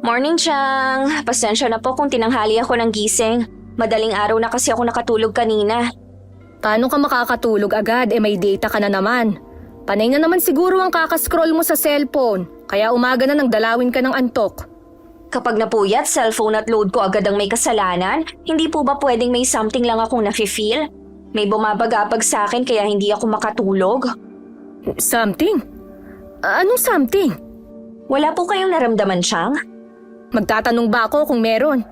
Morning, Chang. Pasensya na po kung tinanghali ako ng gising. Madaling araw na kasi ako nakatulog kanina. Paano ka makakatulog agad? May data ka na naman. Panay na naman siguro ang kakascroll mo sa cellphone. Kaya umaga na nang dalawin ka ng antok. Kapag napuyat, cellphone at load ko agad ang may kasalanan, hindi po ba pwedeng may something lang akong nafe-feel? May bumabagabag sa akin kaya hindi ako makatulog? Something? Anong something? Wala po kayong naramdaman, Chang? Magtatanong ba ako kung meron?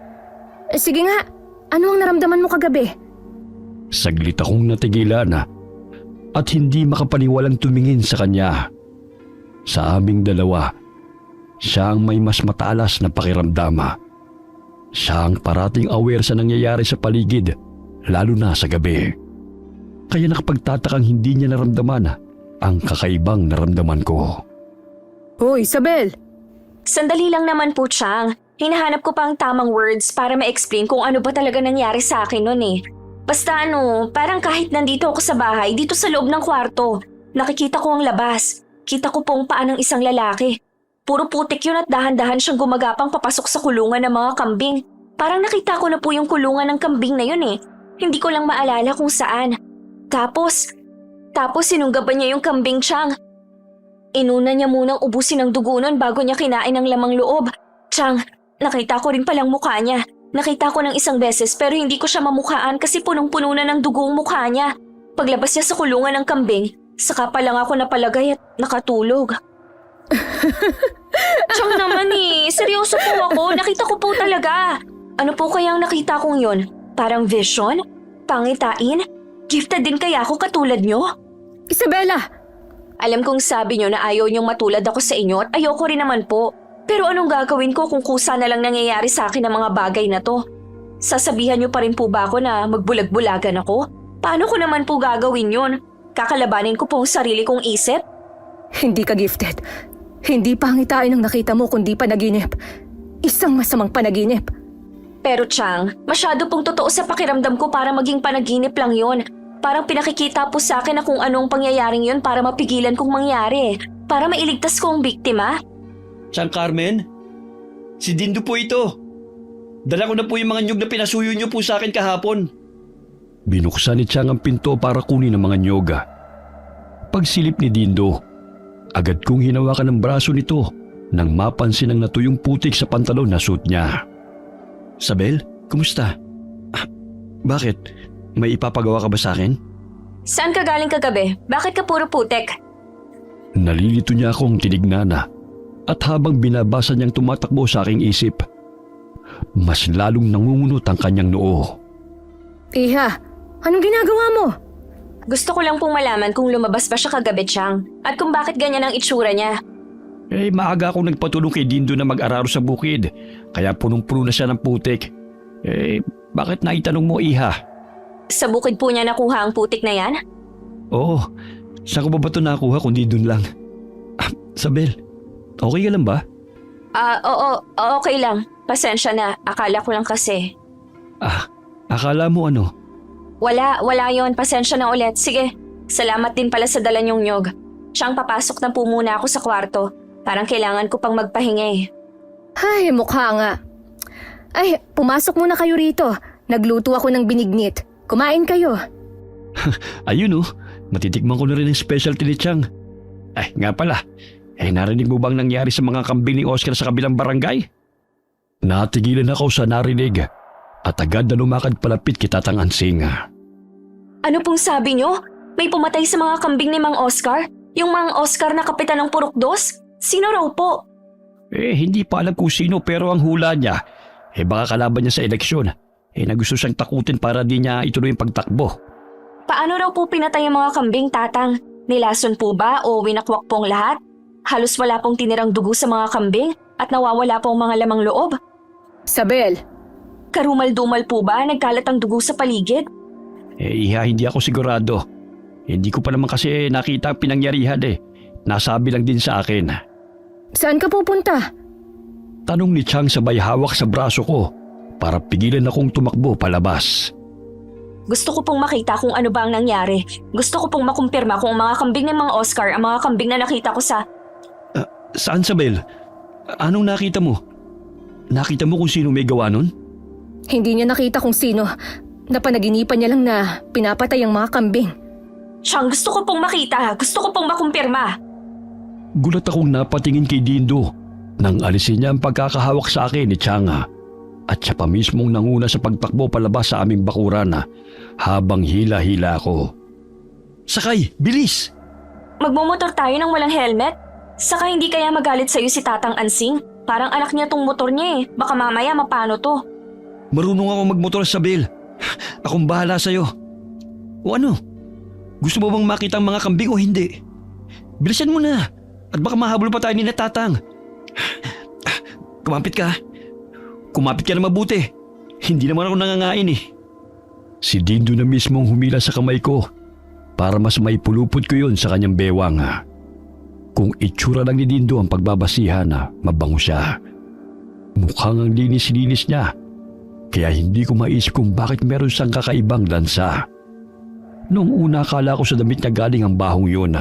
Sige nga, ano ang naramdaman mo kagabi? Saglit akong natigilan at hindi makapaniwalang tumingin sa kanya. Sa aming dalawa, siya ang may mas matalas na pakiramdama. Siya ang parating aware sa nangyayari sa paligid, lalo na sa gabi. Kaya nakapagtatakang hindi niya naramdaman ang kakaibang naramdaman ko. Hoy, Isabel! Sandali lang naman po, Chang. Hinahanap ko pa ang tamang words para ma-explain kung ano ba talaga nangyari sa akin nun eh. Basta parang kahit nandito ako sa bahay, dito sa loob ng kwarto, nakikita ko ang labas. Kita ko pong paa ng isang lalaki. Puro putik yun at dahan-dahan siyang gumagapang papasok sa kulungan ng mga kambing. Parang nakita ko na po yung kulungan ng kambing na yun eh. Hindi ko lang maalala kung saan. Tapos sinunggaban niya yung kambing, Chang. Inuna niya munang ubusin ang dugo nun bago niya kinain ang lamang loob. Chang, nakita ko rin palang mukha niya. Nakita ko ng isang beses pero hindi ko siya mamukhaan kasi punong-puno na ng dugo ang mukha niya. Paglabas niya sa kulungan ng kambing, saka pa lang ako napalagay at nakatulog. Chang naman eh, seryoso po ako. Nakita ko po talaga. Ano po kaya ang nakita kong yun? Parang vision? Pangitain? Gifted din kaya ako katulad niyo? Isabela! Alam kong sabi niyo na ayaw niyong matulad ako sa inyo at ayoko rin naman po. Pero anong gagawin ko kung kusa na lang nangyayari sa akin ang mga bagay na to? Sasabihan niyo pa rin po ba ako na magbulag-bulagan ako? Paano ko naman po gagawin yun? Kakalabanin ko po ang sarili kong isip? Hindi ka gifted. Hindi pangitain ang nakita mo kundi panaginip. Isang masamang panaginip. Pero Chang, masyado pong totoo sa pakiramdam ko para maging panaginip lang yun. Parang pinakikita po sa akin na kung anong pangyayaring yun para mapigilan kong mangyari. Para mailigtas ko ang biktima. Chang Carmen? Si Dindo po ito. Dala ko na po yung mga nyug na pinasuyo niyo po sa akin kahapon. Binuksan ni Chang ang pinto para kunin ang mga nyoga. Pagsilip ni Dindo, agad kong hinawakan ng braso nito nang mapansin ang natuyong putik sa pantalon na suit niya. Sabel, kumusta? Bakit? May ipapagawa ka ba sa akin? Saan ka galing kagabi? Bakit ka puro putek? Nalilito niya akong tinignan at habang binabasa niyang tumatakbo sa aking isip, mas lalong nangungunot ang kanyang noo. Iha, anong ginagawa mo? Gusto ko lang pong malaman kung lumabas ba siya kagabi, Chang, at kung bakit ganyan ang itsura niya. Maaga akong nagpatulong kay Dindo na mag-araro sa bukid, kaya punong-puno na siya ng putik. Bakit naitanong mo, Iha? Sa bukid po niya nakuha ang putik na yan? Oo, saan ko ba ito nakuha kundi dun lang? Sabel, okay ka lang ba? Oo, okay lang. Pasensya na, akala ko lang kasi. Akala mo ano? Wala yon. Pasensya na ulit. Sige, salamat din pala sa dala niyong nyog. Siyang papasok na po muna ako sa kwarto. Parang kailangan ko pang magpahinga eh. Ay, mukha nga. Ay, pumasok muna kayo rito. Nagluto ako ng binignit. Kumain kayo. Ayun matitikman ko na rin ang specialty ni Chang. Nga pala, narinig mo bang nangyari sa mga kambing ni Oscar sa kabilang barangay? Natigilan ako sa narinig at agad na lumakad palapit kay Tatang Ansing. Ano pong sabi niyo? May pumatay sa mga kambing ni Mang Oscar? Yung Mang Oscar na kapitan ng Purukdos? Sino raw po? Hindi pa alam kung sino pero ang hula niya, baka kalaban niya sa eleksyon. Na gusto siyang takutin para di niya ituloy yung pagtakbo. Paano raw po pinatay ang mga kambing, Tatang? Nilason po ba o winakwak pong lahat? Halos wala pong tinirang dugo sa mga kambing at nawawala pong mga lamang loob? Sabel, Karumal-dumal po ba? Nagkalat ang dugo sa paligid? Iha, hindi ako sigurado. Hindi ko pa naman kasi nakita ang pinangyarihan Nasabi lang din sa akin. saan ka pupunta? Tanong ni Chang sabay hawak sa braso ko para pigilan akong tumakbo palabas. Gusto ko pong makita kung ano ba ang nangyari. Gusto ko pong makumpirma kung ang mga kambing ng mga Oscar ang mga kambing na nakita ko sa... Saan, Sabel? Anong nakita mo? Nakita mo kung sino may gawa nun? Hindi niya nakita kung sino. Napanaginipan niya lang na pinapatay ang mga kambing. Chang, gusto ko pong makita. Gusto ko pong makumpirma. Gulat akong napatingin kay Dindo nang alisin niya ang pagkakahawak sa akin ni Chang at siya pa mismong nanguna sa pagtakbo palabas sa aming bakuran habang hila-hila ako. Sakay! Bilis! Magmumotor tayo ng walang helmet? Saka hindi kaya magalit sa'yo si Tatang Ansing? Parang anak niya tong motor niya Baka mamaya mapano to. Marunong ako magmotor, Sabel. Akong bahala sa'yo. O ano? Gusto mo bang makita ang mga kambing o hindi? Bilisan mo na at baka mahabol pa tayo ni Tatang. Kumapit ka. Kumapit ka na mabuti. Hindi naman ako nangangain Si Dindo na mismong humila sa kamay ko para mas maipulupot ko yun sa kanyang bewang. Kung itsura lang ni Dindo ang pagbabasihan mabango siya. Mukhang ang linis-linis niya. Kaya hindi ko maisip kung bakit meron siyang kakaibang lansa. Noong una akala ko sa damit niya galing ang bahong yun.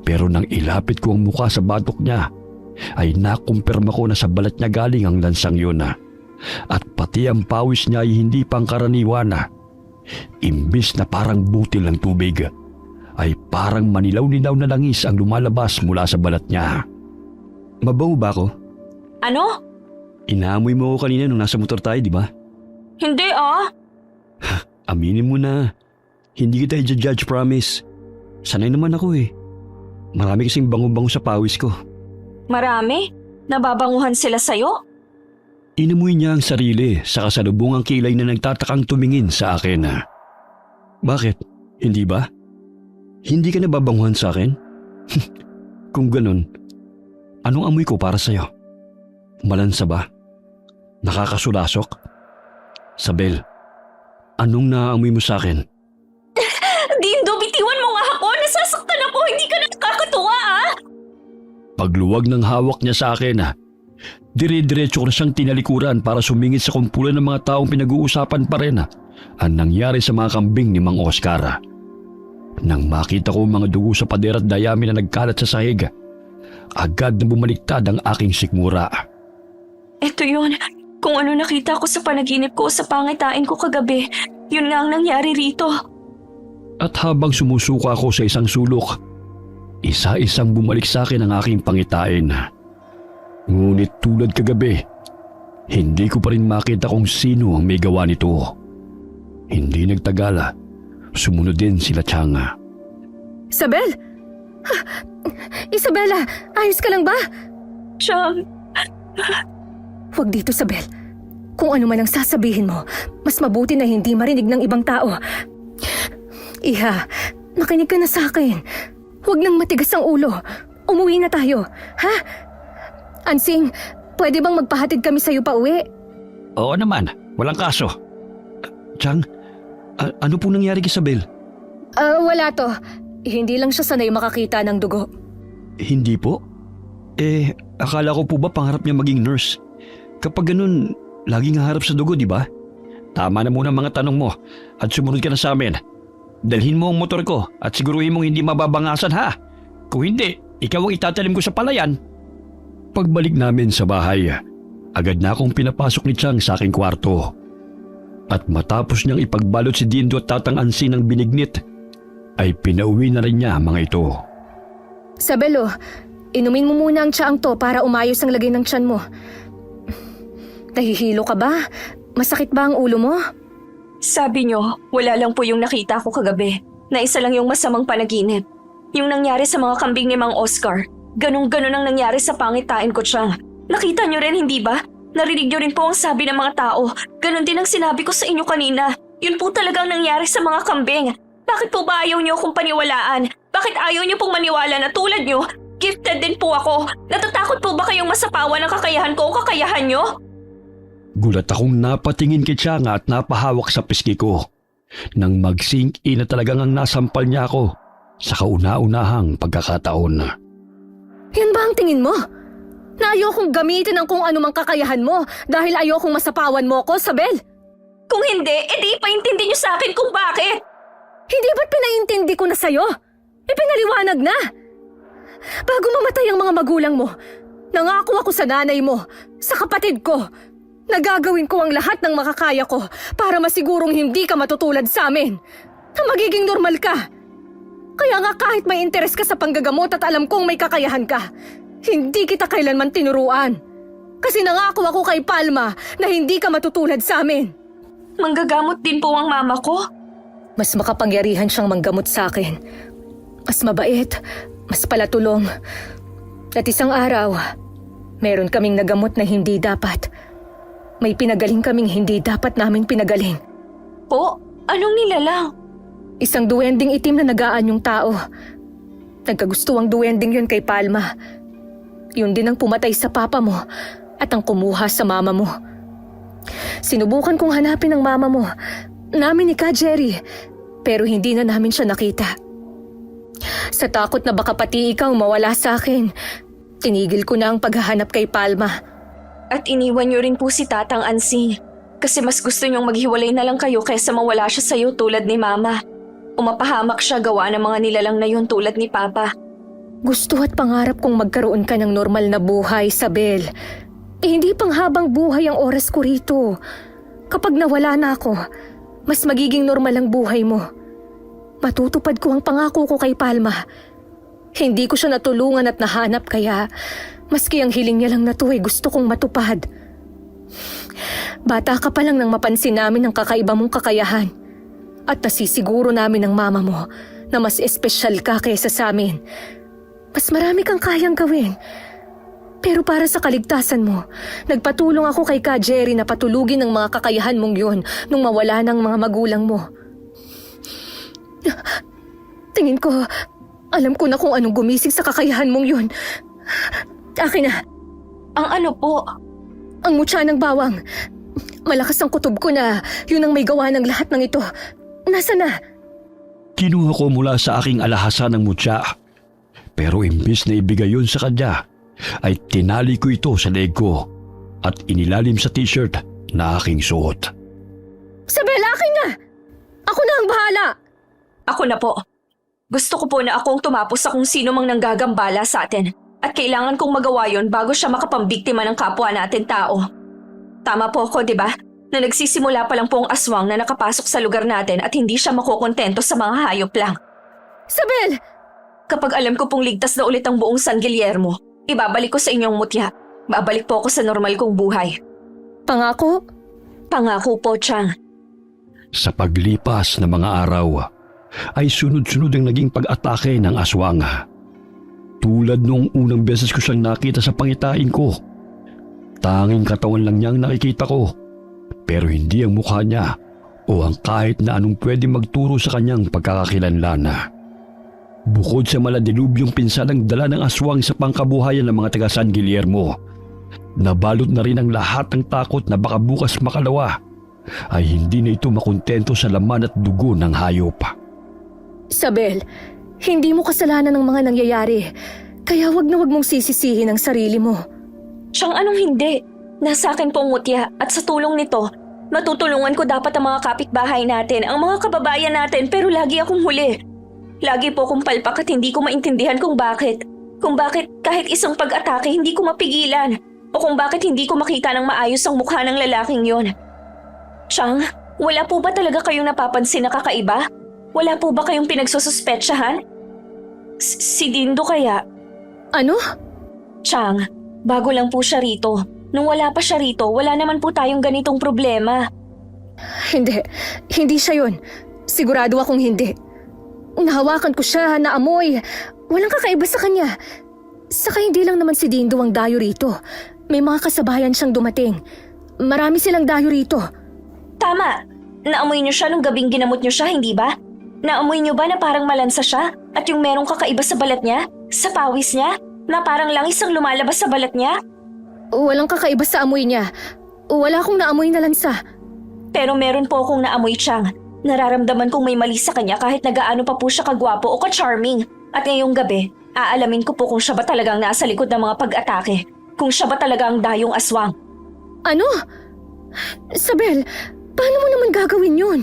Pero nang ilapit ko ang mukha sa batok niya, ay nakumpirma ko na sa balat niya galing ang lansang yun. At pati ang pawis niya ay hindi pangkaraniwan. Imbis na parang butil ng tubig, ay parang manilaw-nilaw na langis ang lumalabas mula sa balat niya. Mabaho ba ako? Ano? Inaamoy mo ako kanina nung nasa motor tayo, di ba? Hindi Aminin mo na. Hindi kita i-judge, promise. Sanay naman ako Marami kasing bango-bango sa pawis ko. Marami? Nababanguhan sila sa'yo? Inamoy niya ang sarili sa kasalubungang kilay na nagtatakang tumingin sa akin. Bakit? Hindi ba? Hindi ka nababanguhan sa akin? Kung ganun, anong amoy ko para sa'yo? Malansa ba? Nakakasulasok? Sabel, anong naaamoy mo sa akin? Dindo, bitiwan mo nga ako! Nasasaktan ako! Hindi ka nakakatuwa Pagluwag ng hawak niya sa akin, dire-diretso ko na siyang tinalikuran para sumingit sa kumpulan ng mga taong pinag-uusapan pa rin ang nangyari sa mga kambing ni Mang Oscar. Nang makita ko mga dugo sa pader at dayami na nagkalat sa sahig, agad na bumaliktad ang aking sikmura. Ito yun. Kung ano nakita ko sa panaginip ko sa pangitain ko kagabi, yun nga ang nangyari rito. At habang sumusuka ako sa isang sulok, isa-isang bumalik sa akin ang aking pangitain. Ngunit tulad kagabi, hindi ko pa rin makita kung sino ang may gawa nito. Hindi nagtagal, sumunod din sila Changa. Isabel? Isabela, ayos ka lang ba? Chang, Huwag dito, Isabel. Kung ano man ang sasabihin mo, mas mabuti na hindi marinig ng ibang tao. Iha, makinig ka na sa akin. Huwag nang matigas ang ulo. Umuwi na tayo, ha? Ansing, pwede bang magpahatid kami sa'yo pa uwi? Oo naman, walang kaso. Chang, ano po nangyari kay Isabel? Wala to. Hindi lang siya sanay makakita ng dugo. Hindi po. Akala ko po ba pangarap niya maging nurse? Kapag ganun, laging haharap sa dugo, di ba? Tama na muna ang mga tanong mo at sumunod ka na sa amin. Dalhin mo ang motor ko at siguruhin mong hindi mababangasan ha. Kung hindi, ikaw ang itatalim ko sa palayan. Pagbalik namin sa bahay, agad na akong pinapasok ni Chang sa aking kwarto. At matapos niyang ipagbalot si Dindo at Tatang Ansi ng binignit, ay pinauwi na rin niya ang mga ito. Isabel, inumin mo muna ang tsaang to para umayos ang lagay ng tiyan mo. Nahihilo ka ba? Masakit ba ang ulo mo? sabi nyo, wala lang po yung nakita ko kagabi. Na isa lang yung masamang panaginip. Yung nangyari sa mga kambing ni Mang Oscar. Ganun-ganun ang nangyari sa pangitain ko, Chang. Nakita nyo rin, hindi ba? Narinig nyo rin po ang sabi ng mga tao. Ganun din ang sinabi ko sa inyo kanina. Yun po talagang nangyari sa mga kambing. Bakit po ba ayaw nyo akong paniwalaan? Bakit ayaw nyo pong maniwala na tulad nyo? Gifted din po ako. Natatakot po ba kayong masapawan ng kakayahan ko o kakayahan nyo? Gulat akong napatingin kay Changa at napahawak sa pisngi ko. Nang mag-sink in na talagang ang nasampal niya ako sa kauna-unahang pagkakataon. Yan ba ang tingin mo? Na ayokong gamitin ang kung anumang kakayahan mo dahil ayokong masapawan mo ko, Sabel? Kung hindi, edi ipaintindi nyo sa akin kung bakit. Hindi ba't pinaintindi ko na sa'yo? Ipinaliwanag na! Bago mamatay ang mga magulang mo, nangako ako sa nanay mo, sa kapatid ko, na gagawin ko ang lahat ng makakaya ko para masigurong hindi ka matutulad sa amin, na magiging normal ka. Kaya nga kahit may interes ka sa panggagamot at alam kong may kakayahan ka, hindi kita kailanman tinuruan. Kasi nangako ako kay Palma na hindi ka matutulad sa amin. Manggagamot din po ang mama ko. Mas makapangyarihan siyang manggamot sa akin. Mas mabait, mas palatulong. At isang araw, meron kaming nagamot na hindi dapat. May pinagaling kaming hindi dapat naming pinagaling. Po, anong nilalang? Isang duwending itim na nagaan yung tao. Nagkagustuhang duwending yun kay Palma. Yun din ang pumatay sa papa mo at ang kumuha sa mama mo. Sinubukan kong hanapin ang mama mo, namin ni Ka Jerry, pero hindi na namin siya nakita. Sa takot na baka pati ikaw mawala sa akin, tinigil ko na ang paghahanap kay Palma. At iniwan nyo rin po si Tatang Ansing. Kasi mas gusto nyong maghiwalay na lang kayo kaysa mawala siya sa'yo tulad ni Mama. Umapahamak siya gawa ng mga nilalang na yun tulad ni Papa. Gusto at pangarap kong magkaroon ka ng normal na buhay, Sabel. Hindi panghabang buhay ang oras ko rito. Kapag nawala na ako, mas magiging normal ang buhay mo. Matutupad ko ang pangako ko kay Palma. Hindi ko siya natulungan at nahanap kaya maski ang hiling niya lang na to ay gusto kong matupad. Bata ka pa lang nang mapansin namin ang kakaiba mong kakayahan. At nasisiguro namin ng mama mo na mas espesyal ka kaysa sa amin. Mas marami kang kayang gawin. Pero para sa kaligtasan mo, nagpatulong ako kay Ka Jerry na patulugin ang mga kakayahan mong yun nung mawala ng mga magulang mo. Tingin ko, alam ko na kung anong gumising sa kakayahan mong yun. Akin na. Ang ano po? Ang mutya ng bawang. Malakas ang kutob ko na yun ang may gawa ng lahat ng ito. Nasa na? Kinuha ko mula sa aking alahasan ng mutya. Pero imbis na ibigay yun sa kanya, ay tinali ko ito sa leeg ko at inilalim sa t-shirt na aking suot. Sabela, akin na! Ako na ang bahala! Ako na po. Gusto ko po na akong tumapos sa kung sino mang nanggagambala sa atin. At kailangan kong magawa yon bago siya makapambiktima ng kapwa natin tao. Tama po ako, di ba? na nagsisimula pa lang po ang aswang na nakapasok sa lugar natin at hindi siya makukontento sa mga hayop lang. Sabel! Kapag alam ko pong ligtas na ulit ang buong San Guillermo, ibabalik ko sa inyong mutya. Babalik po ako sa normal kong buhay. Pangako? Pangako po, Chang. Sa paglipas ng mga araw, ay sunod-sunod ang naging pag-atake ng aswang. Tulad noong unang beses ko siyang nakita sa pangitain ko. Tanging katawan lang niyang nakikita ko, pero hindi ang mukha niya o ang kahit na anong pwede magturo sa kanyang pagkakakilanlan. Bukod sa maladilubyong pinsalang dala ng aswang sa pangkabuhayan ng mga taga San Guillermo, nabalot na rin ang lahat ng takot na baka bukas makalawa ay hindi na ito makontento sa laman at dugo ng hayop. Sabel, hindi mo kasalanan ng mga nangyayari. Kaya wag na wag mong sisisihin ang sarili mo. Chang, anong hindi? Nasa akin po ang mutya at sa tulong nito, matutulungan ko dapat ang mga kapitbahay natin, ang mga kababayan natin, pero lagi akong huli. Lagi po akong palpak at hindi ko maintindihan kung bakit. Kung bakit kahit isang pag-atake hindi ko mapigilan. O kung bakit hindi ko makita ng maayos ang mukha ng lalaking yon. Chang, wala po ba talaga kayong napapansin na kakaiba? Wala po ba kayong pinagsususpetsahan? Si Dindo kaya? Ano? Chang, bago lang po siya rito. Nung wala pa siya rito, wala naman po tayong ganitong problema. Hindi siya yun. Sigurado akong hindi. Nahawakan ko siya, naamoy. Walang kakaiba sa kanya. Saka hindi lang naman si Dindo ang dayo rito. May mga kasabayan siyang dumating. Marami silang dayo rito. Tama! Naamoy niyo siya nung gabing ginamot niyo siya, hindi ba? Naamoy niyo ba na parang malansa siya? At yung merong kakaiba sa balat niya? Sa pawis niya? Na parang langis ang lumalabas sa balat niya? Walang kakaiba sa amoy niya. Wala akong naamoy na lansa. Pero meron po akong naamoy, Chang. Nararamdaman kong may mali sa kanya kahit nagaano pa po siya kagwapo o ka-charming. At ngayong gabi, aalamin ko po kung siya ba talagang nasa likod ng mga pag-atake. Kung siya ba talaga ang dayong aswang. Ano? Sabel, paano mo naman gagawin yun?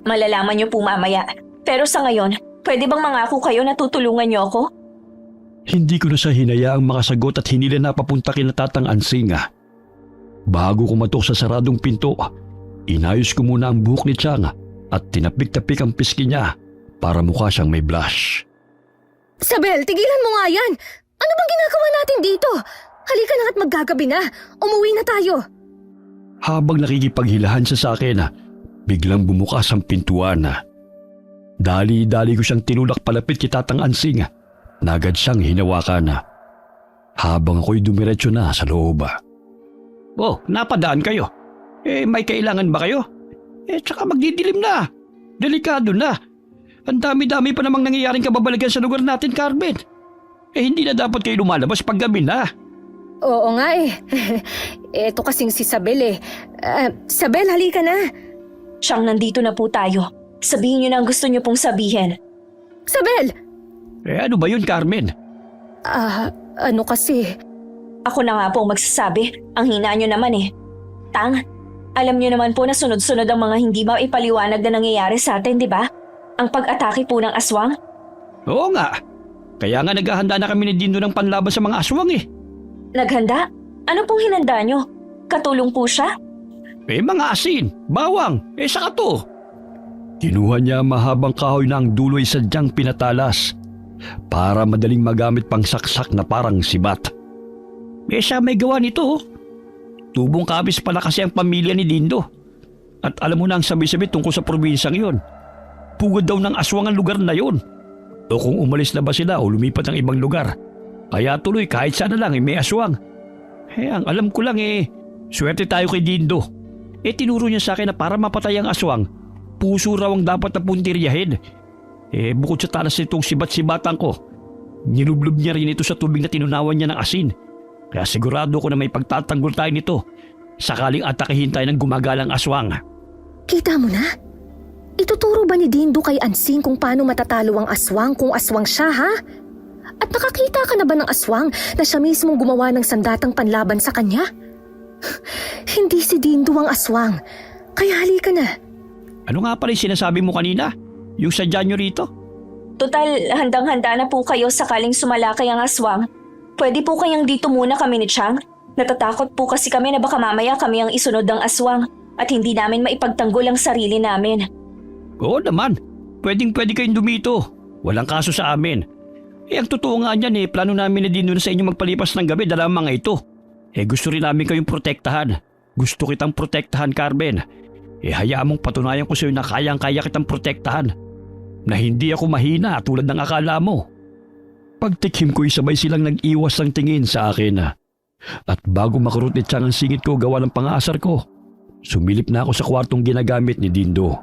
Malalaman niyo po mamaya. Pero sa ngayon, pwede bang mangako kayo na tutulungan niyo ako? Hindi ko na siya hinayaang makasagot at hinila na papunta kina Tatang Ansing. Bago kumatok sa saradong pinto, inayos ko muna ang buhok ni Chang at tinapik-tapik ang piski niya para mukha siyang may blush. Sabel, tigilan mo nga yan! Ano bang ginagawa natin dito? Halika na at maggagabi na. Umuwi na tayo. Habang nakikipaghilahan siya sa akin, biglang bumukas ang pintuan. Dali-dali ko siyang tinulak palapit kay Tatang Ansing na agad siyang hinawakan habang ako'y dumiretso na sa loob. Oh, napadaan kayo. May kailangan ba kayo? Tsaka magdidilim na. Delikado na. Ang dami-dami pa namang nangyayaring kababalagan sa lugar natin, Carmen. Hindi na dapat kayo lumalabas pag gabi na. Oo nga eh. Eto kasing si Sabel eh. Sabel, halika na. Chang, nandito na po tayo. Sabihin niyo na ang gusto niyo pong sabihin. Sabel! Ano ba yun, Carmen? Ano kasi? Ako na nga po ang magsasabi. Ang hina niyo naman eh. Tang, alam niyo naman po na sunod-sunod ang mga hindi ba ipaliwanag na nangyayari sa atin, di ba? Ang pag-atake po ng aswang. Oo nga. Kaya nga naghahanda na kami ni Dindo ng panlaban sa mga aswang eh. Naghanda? Ano pong hinanda niyo? Katulong po siya? Mga asin, bawang, saka to. Kinuha niya mahabang kahoy na ang dulo ay sadyang pinatalas para madaling magamit pang saksak na parang sibat. Siya may gawa nito. Tubong kabis pala kasi ang pamilya ni Dindo. At alam mo na ang sabi-sabi tungkol sa probinsyang yun. Pugod daw ng aswang ang lugar na yun. O kung umalis na ba sila o lumipat ng ibang lugar. Kaya tuloy kahit sana lang may aswang. Ang alam ko lang swerte tayo kay Dindo. Tinuro niya sa akin na para mapatay ang aswang, puso raw ang dapat na puntiryahin. Bukod sa talas nitong sibat-sibatan ko, nilublob niya rin ito sa tubig na tinunawan niya ng asin. Kaya sigurado ko na may pagtatanggol tayo nito sakaling atakihin tayo ng gumagalang aswang. Kita mo na? Ituturo ba ni Dindo kay Ansing kung paano matatalo ang aswang kung aswang siya, ha? At nakakita ka na ba ng aswang na siya mismong gumawa ng sandatang panlaban sa kanya? Hindi si Dindo ang aswang. Kaya halika na. Ano nga pala yung sinasabi mo kanina? Yung sadya nyo rito? Total, handang-handa na po kayo sakaling sumalakay ang aswang. Pwede po kayang dito muna kami ni Chang? Natatakot po kasi kami na baka mamaya kami ang isunod ng aswang. at hindi namin maipagtanggol ang sarili namin. Oo naman, pwedeng-pwede kayong dumito. Walang kaso sa amin. Ang totoo nga niyan plano namin na din na sa inyo magpalipas ng gabi dala ang mga ito. Gusto rin namin kayong protektahan. Gusto kitang protektahan, Carmen. Hayaan mong patunayan ko sa iyo na kayang-kaya kitang protektahan. Na hindi ako mahina tulad ng akala mo. Pagtikim ko'y sabay silang nag-iwas ng tingin sa akin. At bago makurot ni Chang ang singit ko gawa ng pangasar ko, sumilip na ako sa kwartong ginagamit ni Dindo.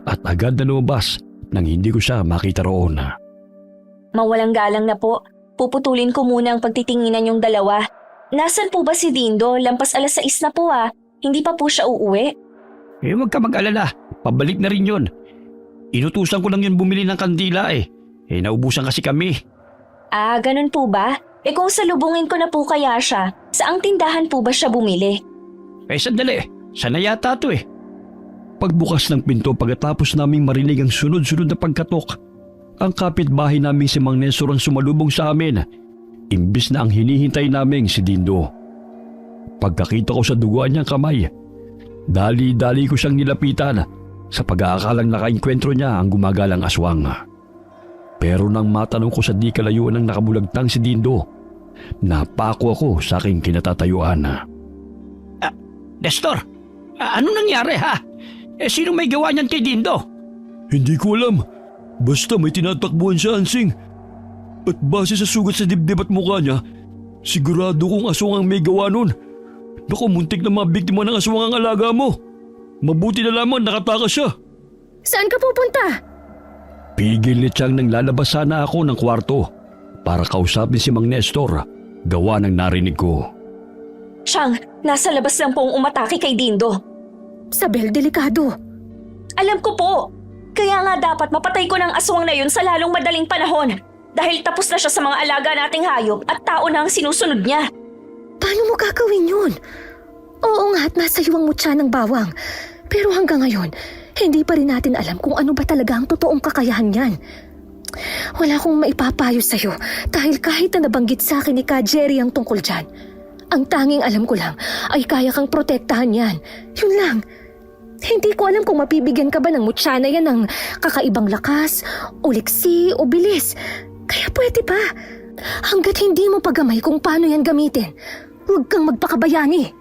At agad na lumabas nang hindi ko siya makita roon. Mawalang galang na po. Puputulin ko muna ang pagtitinginan yung dalawa. Nasaan po ba si Dindo? Lampas 6:00 na po Hindi pa po siya uuwi. Huwag ka mag-alala. Pabalik na rin yun. Inutusan ko lang yun bumili ng kandila naubusan kasi kami. Ganun po ba? Kung salubungin ko na po kaya siya, saang tindahan po ba siya bumili? Sandali. Sana yata to Pagbukas ng pinto pagkatapos naming marinig ang sunod-sunod na pagkatok, ang kapitbahay naming si Mang Nestor ang sumalubong sa amin, imbis na ang hinihintay naming si Dindo. Pagkakita ko sa duguan niyang kamay, dali-dali ko siyang nilapitan sa pag-aakalang nakainkwentro niya ang gumagalang aswang. Pero nang matanong ko sa di kalayuan ng nakabulagtang si Dindo, napako ako sa aking kinatatayuan. Nestor, ano nangyari ha? Sino may gawa niyan kay Dindo? Hindi ko alam. Basta may tinatakbuhan siya, Ansing. At base sa sugat sa dibdib at mukha niya, sigurado kong aswang ang may gawa nun. Naku, muntik na mga biktima ng aswang ang alaga mo. Mabuti na lamang nakatakas siya. Saan ka pupunta? Pigil ni Chang nang lalabas sana ako ng kwarto para kausapin si Mang Nestor, gawa ng narinig ko. Chang, nasa labas lang po ang umatake kay Dindo. Sabel, delikado. Alam ko po. Kaya nga dapat mapatay ko ng aswang na yun sa lalong madaling panahon. Dahil tapos na siya sa mga alaga nating hayop at tao na ang sinusunod niya. Paano mo gagawin yun? Oo nga at nasa iyo ang mutya ng bawang. Pero hanggang ngayon, hindi pa rin natin alam kung ano ba talaga ang totoong kakayahan niyan. Wala akong maipapayo sa'yo dahil kahit na nabanggit sa akin ni Ka Jerry ang tungkol dyan, ang tanging alam ko lang ay kaya kang protektahan yan. Yun lang. Hindi ko alam kung mapibigyan ka ba ng mutya na yan ng kakaibang lakas, o liksi, o bilis. Kaya pwede pa. Hanggat hindi mo pagamay kung paano yan gamitin, huwag kang magpakabayani.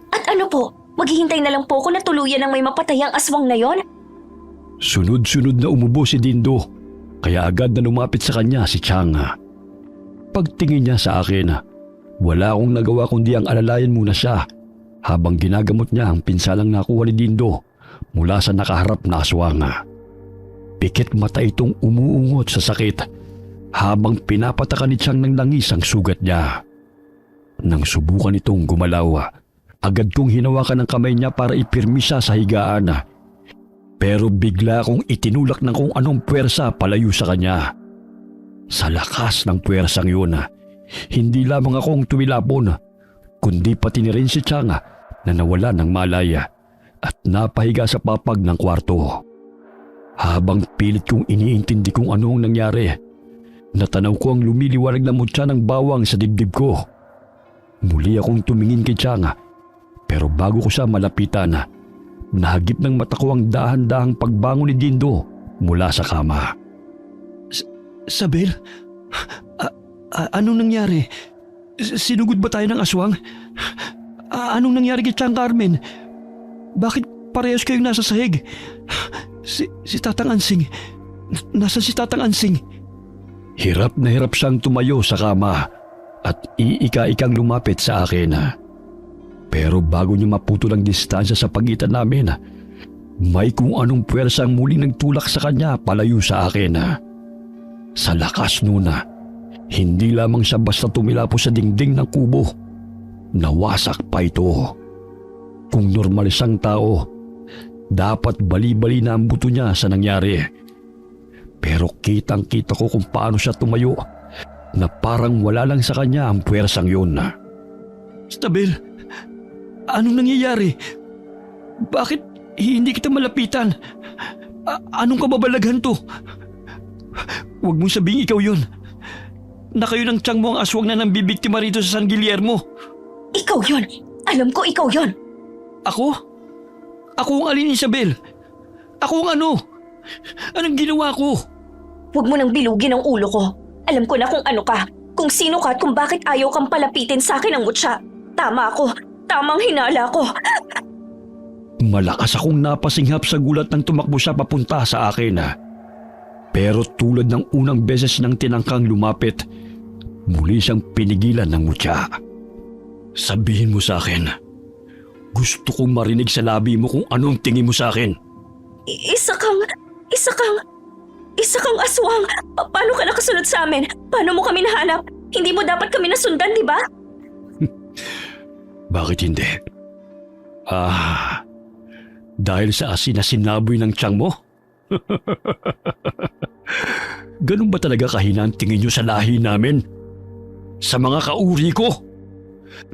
At ano po? Maghihintay na lang po ako na tuluyan ng may mapatay ang aswang na yon? Sunod-sunod na umubo si Dindo, kaya agad na lumapit sa kanya si Chang. Pagtingin niya sa akin, wala akong nagawa kundi ang alalayan muna siya habang ginagamot niya ang pinsalang nakuha ni Dindo mula sa nakaharap na aswang. Pikit mata itong umuungot sa sakit habang pinapataka ni Chang ng langis ang sugat niya. Nang subukan itong gumalaw, agad kong hinawakan ang kamay niya para ipirmi siya sa higaan. Pero bigla akong itinulak ng kung anong puwersa palayo sa kanya. Sa lakas ng puwersang yun, hindi lamang akong tumilapon, kundi pati ni rin si Chang na nawala ng malaya at napahiga sa papag ng kwarto. Habang pilit kong iniintindi kung ano ang nangyari, natanaw ko ang lumiliwanag na mutya ng bawang sa dibdib ko. Muli akong tumingin kay Chang, pero bago ko siya malapitan, nahagip ng mata ko ang dahan-dahang pagbangon ni Dindo mula sa kama. Sabel? Anong nangyari? Sinugod ba tayo ng aswang? Anong nangyari kay Chang, Carmen? Bakit parehas kayong nasa sahig? Si Tatang Ansing. Nasaan si Tatang Ansing? Hirap na hirap siyang tumayo sa kama at iika-ikang lumapit sa akin. Pero bago niya maputol ang distansya sa pagitan namin, may kung anong puwersa ang muling nagtulak sa kanya palayo sa akin. Sa lakas nun, hindi lamang siya basta tumilapo sa dingding ng kubo. Nawasak pa ito. Kung normal siyang tao, dapat bali-bali na ang buto niya sa nangyari. Pero kitang-kita ko kung paano siya tumayo na parang wala lang sa kanya ang puwersang yun. Stabel, anong nangyayari? Bakit hindi kita malapitan? Anong kababalaghan to? Huwag mong sabihin ikaw yun. Na kayo ng tiyang mo ang aswang na nambibiktima rito sa San Guillermo. Ikaw yun! Alam ko ikaw yun! Ako? Ako ang alin, Isabel? Ako ang ano? Anong ginawa ko? Huwag mo nang bilugin ang ulo ko. Alam ko na kung ano ka, kung sino ka at kung bakit ayaw kang palapitin sa akin ang mutya. Tama ako. Tamang hinala ko. Malakas akong napasinghap sa gulat nang tumakbo siya papunta sa akin. Pero tulad ng unang beses nang tinangkang lumapit, muli siyang pinigilan ng mutya. Sabihin mo sa akin, gusto kong marinig sa labi mo kung anong tingin mo sa akin. Isa kang aswang. Paano ka nakasunod sa amin? Paano mo kami nahanap? Hindi mo dapat kami nasundan, di ba? Bakit hindi? Dahil sa asin na sinaboy ng tiyang mo? Ganun ba talaga kahina ang tingin niyo sa lahi namin? Sa mga kauri ko?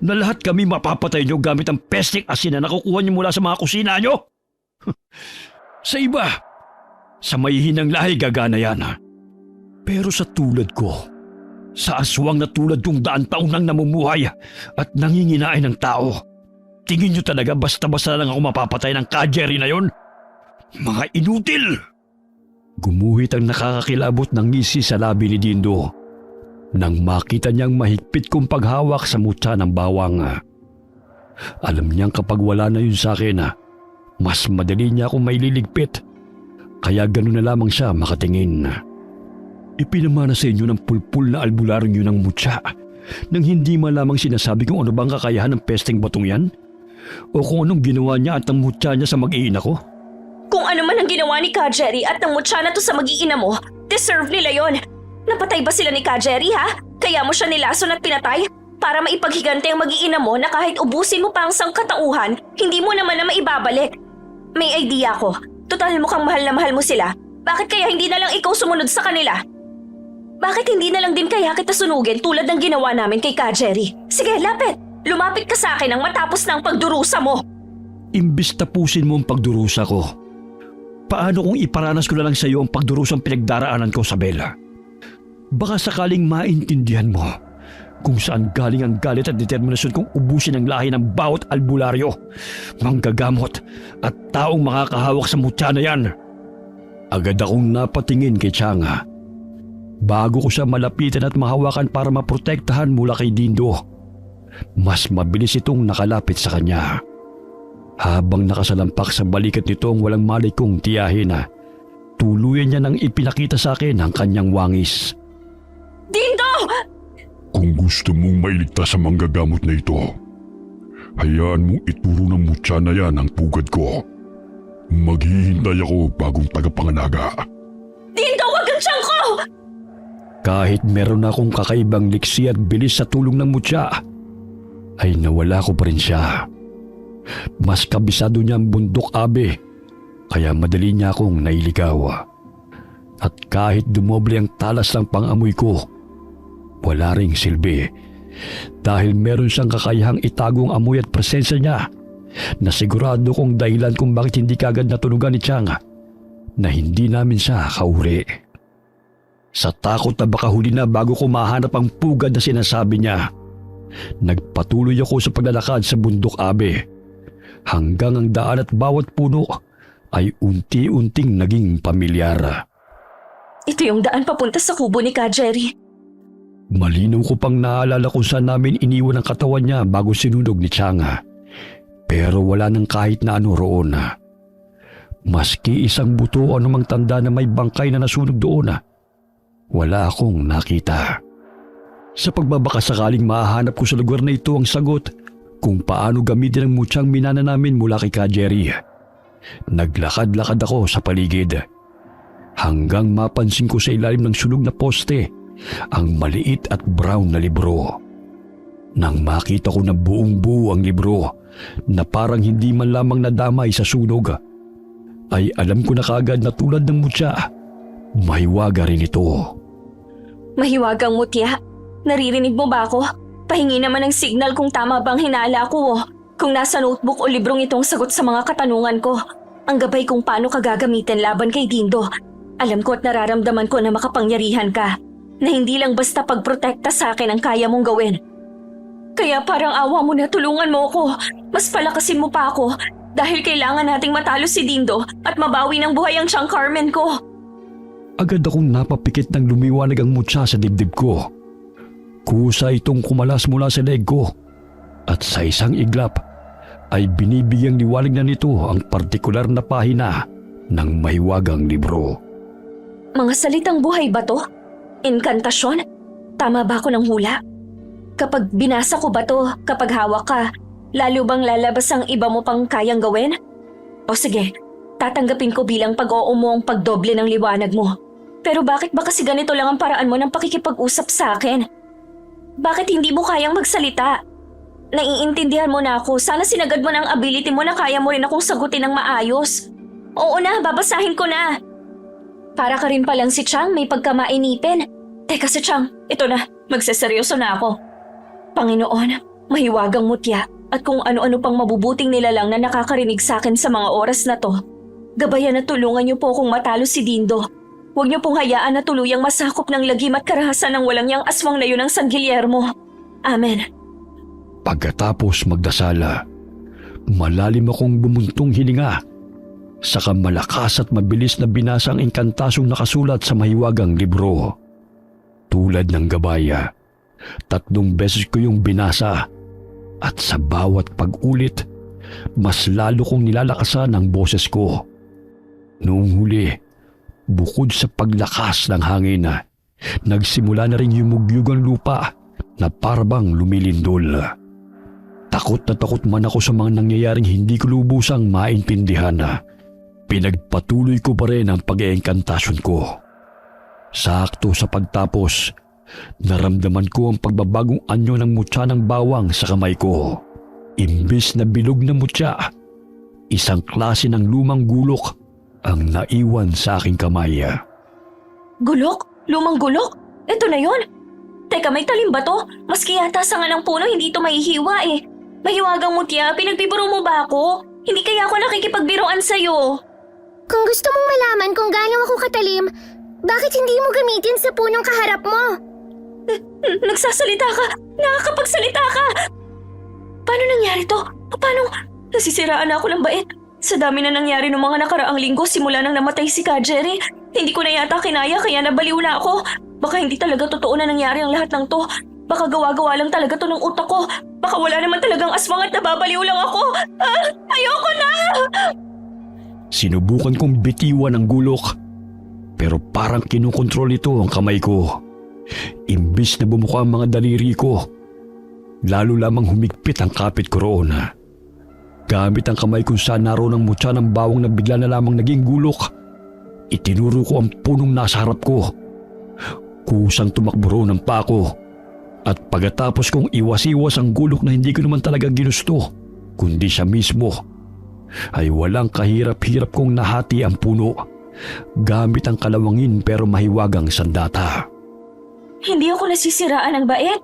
Na lahat kami mapapatay niyo gamit ang pesting asin na nakukuha niyo mula sa mga kusina niyo? Sa iba, sa mahihinang lahi gagana yan. Pero sa tulad ko, sa aswang na tulad kong daan taon nang namumuhay at nanginginain ng tao, tingin niyo talaga basta-basta lang ako mapapatay ng ka-Jerry na yon? Mga inutil! Gumuhit ang nakakakilabot ng ngisi sa labi ni Dindo nang makita niyang mahigpit kong paghawak sa mutya ng bawang. Alam niyang kapag wala na yun sa akin, mas madali niya akong maililigpit. Kaya gano'n na lamang siya makatingin. Ipinamana sa inyo ng pulpul na albularyo ng mutya nang hindi man lamang sinasabi kung ano bang kakayahan ng pesteng batong yan? O kung anong ginawa niya at ang mutya niya sa mag-iina ko? Kung ano man ang ginawa ni Ka Jerry at ng mutya na to sa mag-iina mo, deserve nila yon. Napatay ba sila ni Ka Jerry, ha? Kaya mo siya nilason at pinatay? Para maipaghigante ang mag-iina mo na kahit ubusin mo pa ang sangkatauhan, hindi mo naman na maibabalik. May idea ko. Total mukhang mahal na mahal mo sila. Bakit kaya hindi na lang ikaw sumunod sa kanila? Bakit hindi na lang din kaya kita sunugin tulad ng ginawa namin kay Ka Jerry? Sige, lapit! Lumapit ka sa akin nang matapos na ang pagdurusa mo! Imbis tapusin mo ang pagdurusa ko, paano kung iparanas ko na lang sa iyo ang pagdurusang pinagdaraanan ko sa Bella? Baka sakaling maintindihan mo kung saan galing ang galit at determinasyon kong ubusin ang lahi ng bawat albularyo, manggagamot at taong makakahawak sa mutya na yan. Agad akong napatingin kay Changa bago ko siya malapitan at mahawakan para maprotektahan mula kay Dindo. Mas mabilis itong nakalapit sa kanya. Habang nakasalampak sa balikat nito ang walang malay kong tiyahin, tuluyan niya nang ipinakita sa akin ang kanyang wangis. Dindo! Kung gusto mong mailigtas sa manggagamot na ito, hayaan mong ituro ng mutya na yan ang pugad ko. Maghihintay ako bagong tagapangalaga. Dindo, wag ang tiyang ko! Kahit meron akong kakaibang liksi at bilis sa tulong ng mutya, ay nawala ko pa rin siya. Mas kabisado niya ang bundok abe, kaya madali niya akong nailigaw. At kahit dumoble ang talas ng pang-amoy ko, wala ring silbi. Dahil meron siyang kakayahang itagong amoy at presensya niya na sigurado kong dahilan kung bakit hindi kagad natunugan ni Chang na hindi namin siya kauri. Sa takot na baka huli na bago ko mahanap ang pugad na sinasabi niya, nagpatuloy ako sa paglalakad sa bundok abe hanggang ang daan at bawat puno ay unti-unting naging pamilyar. Ito yung daan papunta sa kubo ni Ka Jerry. Malinaw ko pang naalala kung saan namin iniwan ang katawan niya bago sinunog ni Changa. Pero wala nang kahit na ano roon. Maski isang buto o anumang tanda na may bangkay na nasunog doon, wala akong nakita. Sa pagbabaka sakaling mahanap ko sa lugar na ito ang sagot kung paano gamitin ang mutyang minana namin mula kay Ka Jerry, naglakad-lakad ako sa paligid hanggang mapansin ko sa ilalim ng sunog na poste ang maliit at brown na libro. Nang makita ko na buong-buo ang libro na parang hindi man lamang nadamay sa sunog, ay alam ko na kagad na tulad ng mutya, mahiwaga rin ito. Mahiwagang mutya? Naririnig mo ba ako? Pahingi naman ng signal kung tama bang hinala ko. Kung nasa notebook o librong itong sagot sa mga katanungan ko. Ang gabay kung paano ka gagamitin laban kay Dindo. Alam ko at nararamdaman ko na makapangyarihan ka. Na hindi lang basta pagprotekta sa akin ang kaya mong gawin. Kaya parang awa mo na tulungan mo ako. Mas palakasin mo pa ako. Dahil kailangan nating matalo si Dindo at mabawi ng buhay ang Chang Carmen ko. Agad akong napapikit ng lumiwanag ang mutya sa dibdib ko. Kusa itong kumalas mula sa leg ko. At sa isang iglap ay binibigyang liwanag na nito ang partikular na pahina ng mahiwagang libro. Mga salitang buhay ba to? Inkantasyon? Tama ba ako ng hula? Kapag binasa ko ba to, kapag hawak ka, lalo bang lalabas ang iba mo pang kayang gawin? O sige, tatanggapin ko bilang pag-oo mo ang pagdoble ng liwanag mo. Pero bakit ba kasi ganito lang ang paraan mo ng pakikipag-usap sa akin? Bakit hindi mo kayang magsalita? Naiintindihan mo na ako, sana sinagad mo ng ability mo na kaya mo rin akong sagutin ng maayos. Oo na, babasahin ko na. Para ka rin palang si Chang, may pagkamainipin. Teka si Chang, ito na, magseseryoso na ako. Panginoon, mahiwagang mutya at kung ano-ano pang mabubuting nilalang na nakakarinig sa akin sa mga oras na to. Gabayan at tulungan niyo po akong matalo si Dindo. Huwag niyo pong hayaan na tuluyang masakop ng lagim at karahasan ng walang yang aswang na yun ng San Guillermo. Amen. Pagkatapos magdasala, malalim akong bumuntong hininga. Saka malakas at mabilis na binasa ang inkantasyong nakasulat sa mahiwagang libro. Tulad ng gabaya, 3 beses ko yung binasa at sa bawat pag-ulit, mas lalo kong nilalakasan ang boses ko. Noong huli, bukod sa paglakas ng hangin, nagsimula na rin yumugyug ang lupa na parabang lumilindol. Takot na takot man ako sa mga nangyayaring hindi ko lubusang maintindihan. Pinagpatuloy ko pa rin ang pag-iengkantasyon ko. Sakto sa pagtapos, naramdaman ko ang pagbabagong anyo ng mutya ng bawang sa kamay ko. Imbis na bilog na mutya, isang klase ng lumang gulok ang naiwan sa aking kamay. Gulok? Lumang gulok? Ito na yon. Teka, may talim ba to? Maski yata sa nga ng puno, hindi ito mahihiwa eh. Mahiwagang mutya, pinagbibiro mo ba ako? Hindi kaya ako nakikipagbiroan sa'yo. Kung gusto mong malaman kung gaano ako katalim, bakit hindi mo gamitin sa punong kaharap mo? Nagsasalita ka! Nakakapagsalita ka! Paano nangyari to? Paano? Nasisiraan na ako ng bait. Sa dami na nangyari ng mga nakaraang linggo simula nang namatay si Ka Jerry, hindi ko na yata kinaya kaya nabaliw na ako. Baka hindi talaga totoo na nangyari ang lahat ng to. Baka gawa-gawa lang talaga to ng utak ko. Baka wala naman talagang aswang at nababaliw lang ako. Ayoko na! Sinubukan kong bitiwan ang gulok, pero parang kinukontrol nito ang kamay ko. Imbis na bumuka ang mga daliri ko, lalo lamang humigpit ang kapit ko roon. Gamit ang kamay kung saan naroon ang mutya ng bawang na bigla na lamang naging gulok, itinuro ko ang punong nasa harap ko. Kusang tumakbo roon ang pako, at pagkatapos kong iwas-iwas ang gulok na hindi ko naman talaga ginusto, kundi siya mismo, ay walang kahirap-hirap kong nahati ang puno gamit ang kalawangin pero mahiwagang sandata. Hindi ako nasisiraan ng bait.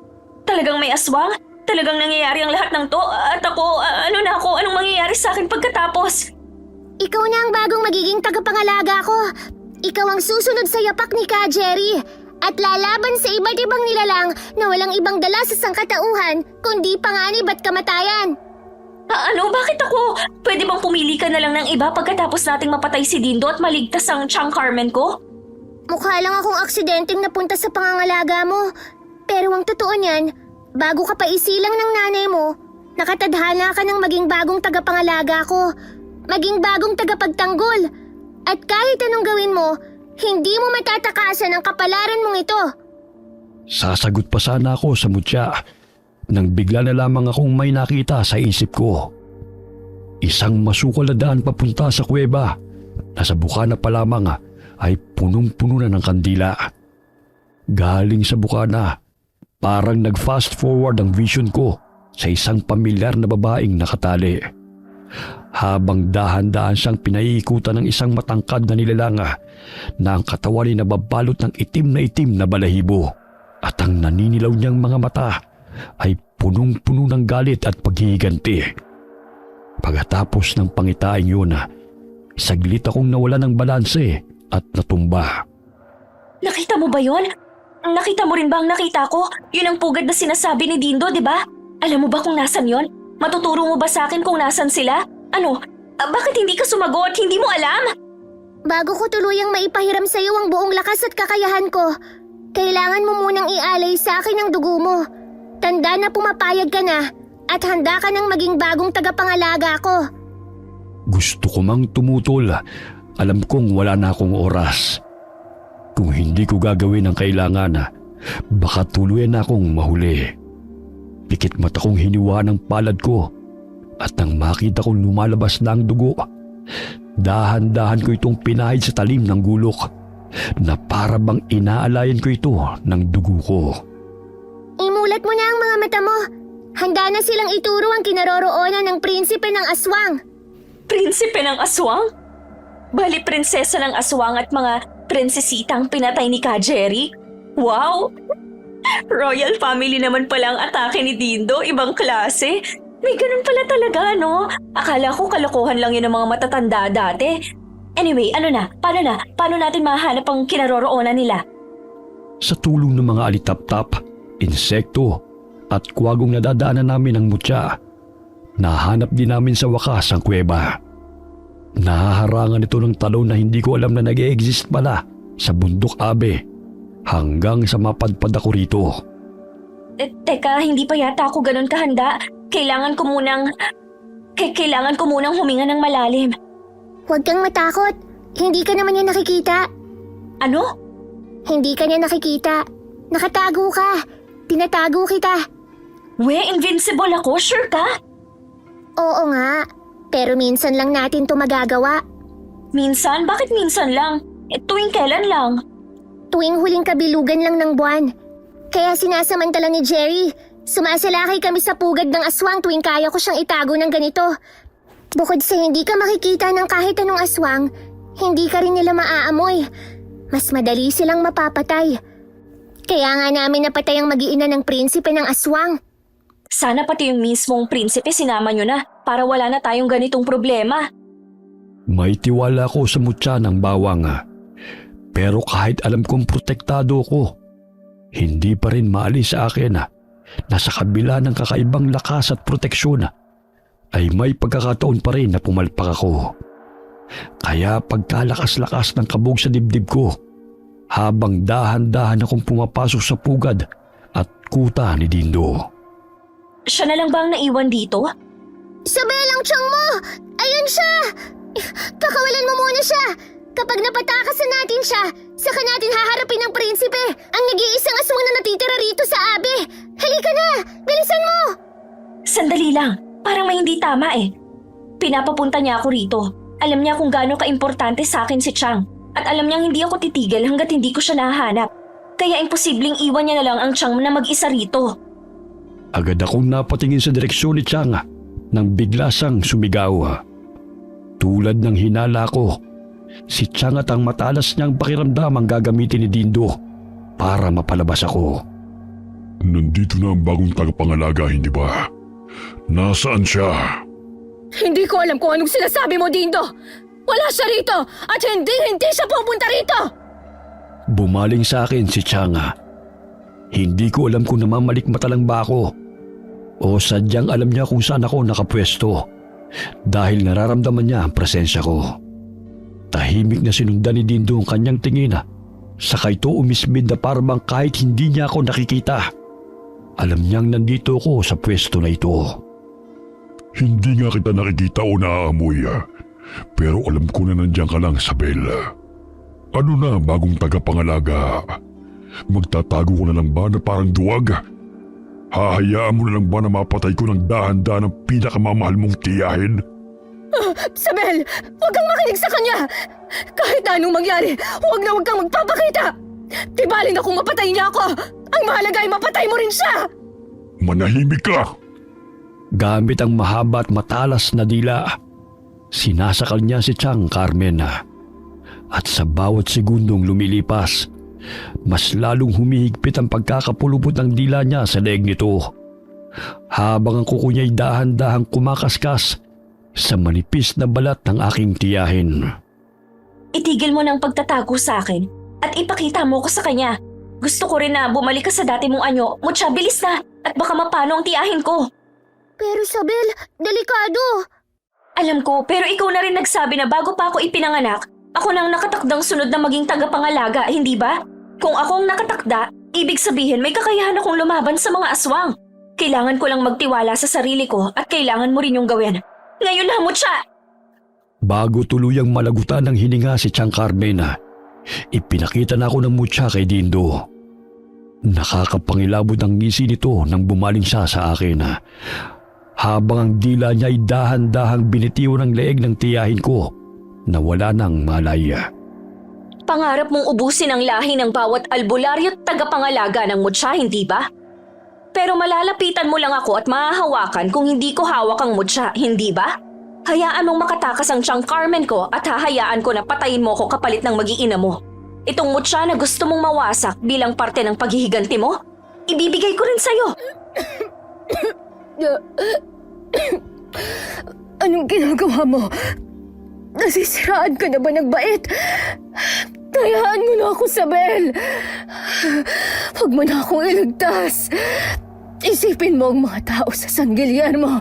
Talagang may aswang. Talagang nangyayari ang lahat ng to. At ako, anong mangyayari sa akin pagkatapos? Ikaw na ang bagong magiging tagapangalaga ko. Ikaw ang susunod sa yapak ni Ka Jerry at lalaban sa iba't ibang nilalang na walang ibang dala sa sangkatauhan kundi panganib at kamatayan. Bakit ako? Pwede bang pumili ka na lang ng iba pagkatapos nating mapatay si Dindo at maligtas ang Chang Carmen ko? Mukha lang akong aksidenteng napunta sa pangangalaga mo. Pero ang totoo niyan, bago ka pa isilang ng nanay mo, nakatadhana ka ng maging bagong tagapangalaga ko. Maging bagong tagapagtanggol. At kahit anong gawin mo, hindi mo matatakasan ang kapalaran mong ito. Sasagot pa sana ako sa mutya nang bigla na lamang akong may nakita sa isip ko. Isang masukal na daan papunta sa kuweba na sa bukana pa lamang ay punong-puno na ng kandila. Galing sa bukana, parang nag-fast forward ang vision ko sa isang pamilyar na babaeng nakatali. Habang dahan-dahan siyang pinaiikutan ng isang matangkad na nilalanga na ang katawan ay nababalot ng itim na balahibo at ang naninilaw niyang mga mata ay punong-puno ng galit at paghihiganti. Pagkatapos ng pangitain yun, saglit akong nawala ng balanse at natumba. Nakita mo ba yun? Nakita mo rin ba ang nakita ko? Yun ang pugad na sinasabi ni Dindo, di ba? Alam mo ba kung nasan yon? Matuturo mo ba sa akin kung nasan sila? Bakit hindi ka sumagot? Hindi mo alam? Bago ko tuluyang maipahiram sa'yo ang buong lakas at kakayahan ko, kailangan mo munang ialay sa akin ang dugo mo. Tanda na pumapayag ka na at handa ka nang maging bagong tagapangalaga ko. Gusto ko mang tumutol. Alam kong wala na akong oras. Kung hindi ko gagawin ang kailangan, baka tuluyan na akong mahuli. Pikit mata kong hiniwa ng palad ko at nang makita kong lumalabas na ang dugo, dahan-dahan ko itong pinahid sa talim ng gulok na para bang inaalayan ko ito ng dugo ko. Imulat mo na ang mga mata mo. Handa na silang ituro ang kinaroroonan ng prinsipe ng aswang. Prinsipe ng aswang? Bali prinsesa ng aswang at mga prinsesitang pinatay ni Ka Jerry? Wow! Royal family naman pala ang atake ni Dindo, ibang klase. May ganun pala talaga, no? Akala ko kalokohan lang yun ng mga matatanda dati. Anyway, ano na? Paano natin mahanap ang kinaroroonan nila? Sa tulong ng mga alitap-tap, insekto at kwagong nadadaanan namin ng mutya, nahanap din namin sa wakas ang kuweba. Nahaharangan ito ng talon na hindi ko alam na nag-e-exist pala sa bundok Abe hanggang sa mapadpad ako rito. Teka, hindi pa yata ako ganun kahanda. Kailangan ko munang huminga ng malalim. Huwag kang matakot. Hindi ka naman niya nakikita. Ano? Hindi ka niya nakikita. Nakatago ka. Tinatago kita. Invincible ako, sure ka? Oo nga. Pero minsan lang natin to magagawa. Minsan? Bakit minsan lang? Tuwing kailan lang? Tuwing huling kabilugan lang ng buwan. Kaya sinasamantala ni Jerry, sumasalakay kami sa pugad ng aswang tuwing kaya ko siyang itago ng ganito. Bukod sa hindi ka makikita ng kahit anong aswang, hindi ka rin nila maaamoy. Mas madali silang mapapatay. Kaya nga namin napatay ang mag-iina ng prinsipe ng aswang. Sana pati yung mismong prinsipe sinama nyo na para wala na tayong ganitong problema. May tiwala ko sa mutya ng bawang. Pero kahit alam kong protektado ko, hindi pa rin maalis sa akin na sa kabila ng kakaibang lakas at proteksyon ay may pagkakataon pa rin na pumalpak ako. Kaya pagkalakas-lakas ng kabog sa dibdib ko, habang dahan-dahan akong pumapasok sa pugad at kuta ni Dindo. Siya na lang ba ang naiwan dito? Sabel ang tiyang mo! Ayun siya! Pakawalan mo muna siya! Kapag napatakasan natin siya, saka natin haharapin ang prinsipe, ang nag-iisang aswang na natitira rito sa Abe. Halika na! Bilisan mo! Sandali lang, parang may hindi tama eh. Pinapapunta niya ako rito. Alam niya kung gaano ka-importante sa akin si Chang. At alam niyang hindi ako titigil hanggat hindi ko siya nahanap. Kaya imposibleng iwan niya na lang ang Chang na mag-isa rito. Agad akong napatingin sa direksyon ni Chang nang bigla siyang sumigaw. Tulad ng hinala ko, si Chang at ang matalas niyang pakiramdam ang gagamitin ni Dindo para mapalabas ako. Nandito na ang bagong tagapangalaga, hindi ba? Nasaan siya? Hindi ko alam kung anong sinasabi mo, Dindo. Wala siya rito at hindi siya pupunta rito. Bumaling sa akin si Chang. Hindi ko alam kung namamalikmata lang ba ako o sadyang alam niya kung saan ako nakapwesto dahil nararamdaman niya ang presensya ko. Tahimik na sinundan ni Dindo ang kanyang tingin saka ito umismid na parang kahit hindi niya ako nakikita. Alam niyang nandito ako sa pwesto na ito. Hindi nga kita nakikita o naaamoy, pero alam ko na nandiyan ka lang, Sabel. Ano na bagong tagapangalaga? Magtatago ko na lang ba na parang duwag? Hahayaan mo na lang ba na mapatay ko ng dahan-dahan ang pinakamamahal mong tiyahin? Sabel, huwag kang makinig sa kanya. Kahit anong mangyari, huwag kang magpapakita. Tibalin akong mapatay niya ako. Ang mahalaga ay mapatay mo rin siya. Manahimik ka! Gamit ang mahaba at matalas na dila, sinasakal niya si Chang Carmen. At sa bawat segundong lumilipas, mas lalong humihigpit ang pagkakapulupot ng dila niya sa leeg nito. Habang ang kuko niya'y dahan-dahang kumakaskas sa manipis na balat ng aking tiyahin. Itigil mo ng pagtatago sa akin at ipakita mo ko sa kanya. Gusto ko rin na bumalik ka sa dati mong anyo. Mutya, bilis na at baka mapano ang tiyahin ko. Pero Sabel, delikado. Alam ko, pero ikaw na rin nagsabi na bago pa ako ipinanganak, ako nang nakatakdang sunod na maging tagapangalaga, hindi ba? Kung ako ang nakatakda, ibig sabihin may kakayahan akong lumaban sa mga aswang. Kailangan ko lang magtiwala sa sarili ko at kailangan mo rin yung gawin. Ngayon na, Mutya! Bago tuluyang malagutan ng hininga si Tiang Carmen, ipinakita na ako ng mutya kay Dindo. Nakakapangilabot ang ngisi nito nang bumaling siya sa akin. Habang ang dila niya ay dahan-dahang binitiw ng leeg ng tiyahin ko na wala nang malaya. Pangarap mong ubusin ang lahi ng bawat albularyo at tagapangalaga ng Mutya, hindi ba? Pero malalapitan mo lang ako at mahahawakan kung hindi ko hawak ang Mutya, hindi ba? Hayaan mong makatakas ang Tiang Carmen ko at hahayaan ko na patayin mo ko kapalit ng mag-iina mo. Itong Mutya na gusto mong mawasak bilang parte ng paghihiganti mo, ibibigay ko rin sa'yo. Anong ginagawa mo? Nasisiraan ka na ba ng bait? Hayaan mo na ako, Sabel. Huwag mo na akong iligtas. Isipin mo ang mga tao sa San Guillermo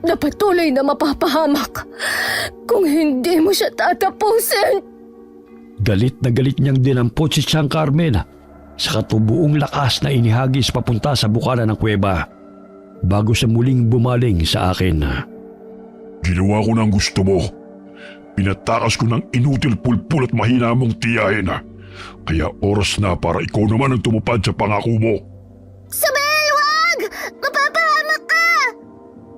na patuloy na mapapahamak kung hindi mo siya tatapusin. Galit na galit niyang dinampot si Tiang Carmen sa katubuong lakas na inihagis papunta sa bukana ng kuweba bago siya muling bumaling sa akin. Ginawa ko na ang gusto mo. Pinatakas ko ng inutil pulpul at mahina mong tiyahin. Kaya oras na para ikaw naman ang tumupad sa pangako mo. Sabel, wag! Mapapahamak ka!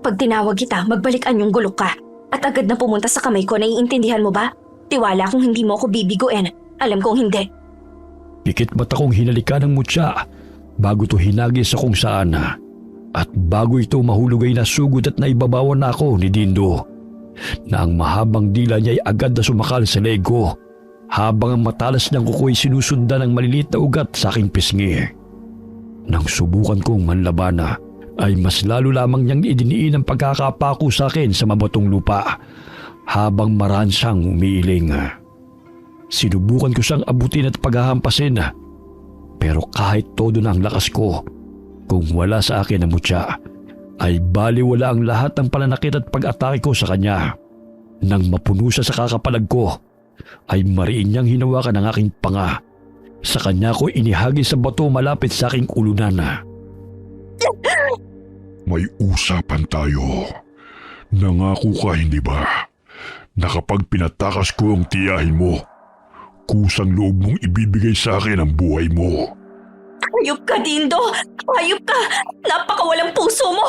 Pag tinawag kita, magbalikan yung gulok ka. At agad na pumunta sa kamay ko, naiintindihan mo ba? Tiwala kung hindi mo ako bibiguin. Alam kong hindi. Pikit mata kong hinalika ng mutya bago to hinagis sa kung saan. At bago ito mahulog ay nasugod at naibabawan na ako ni Dindo na ang mahabang dila niya ay agad na sumakal sa leeg ko habang ang matalas niyang kuko ay sinusundan ng maliliit na ugat sa aking pisngi. Nang subukan kong manlabana ay mas lalo lamang niyang idiniin ang pagkakapako sa akin sa mabatong lupa habang maransang umiiling. Sinubukan ko siyang abutin at paghahampasin pero kahit todo na ang lakas ko, kung wala sa akin ang mutya, ay baliwala ang lahat ng pananakit at pag-atake ko sa kanya. Nang mapuno siya sa kakapalag ko, ay mariin niyang hinawakan ang aking panga. Sa kanya ko inihagis sa bato malapit sa aking ulunan. May usapan tayo. Nangako ka, hindi ba? Na kapag pinatakas ko ang tiyahin mo, kusang loob mong ibibigay sa akin ang buhay mo. Hayop ka, Dindo! Hayop ka! Napakawalang puso mo!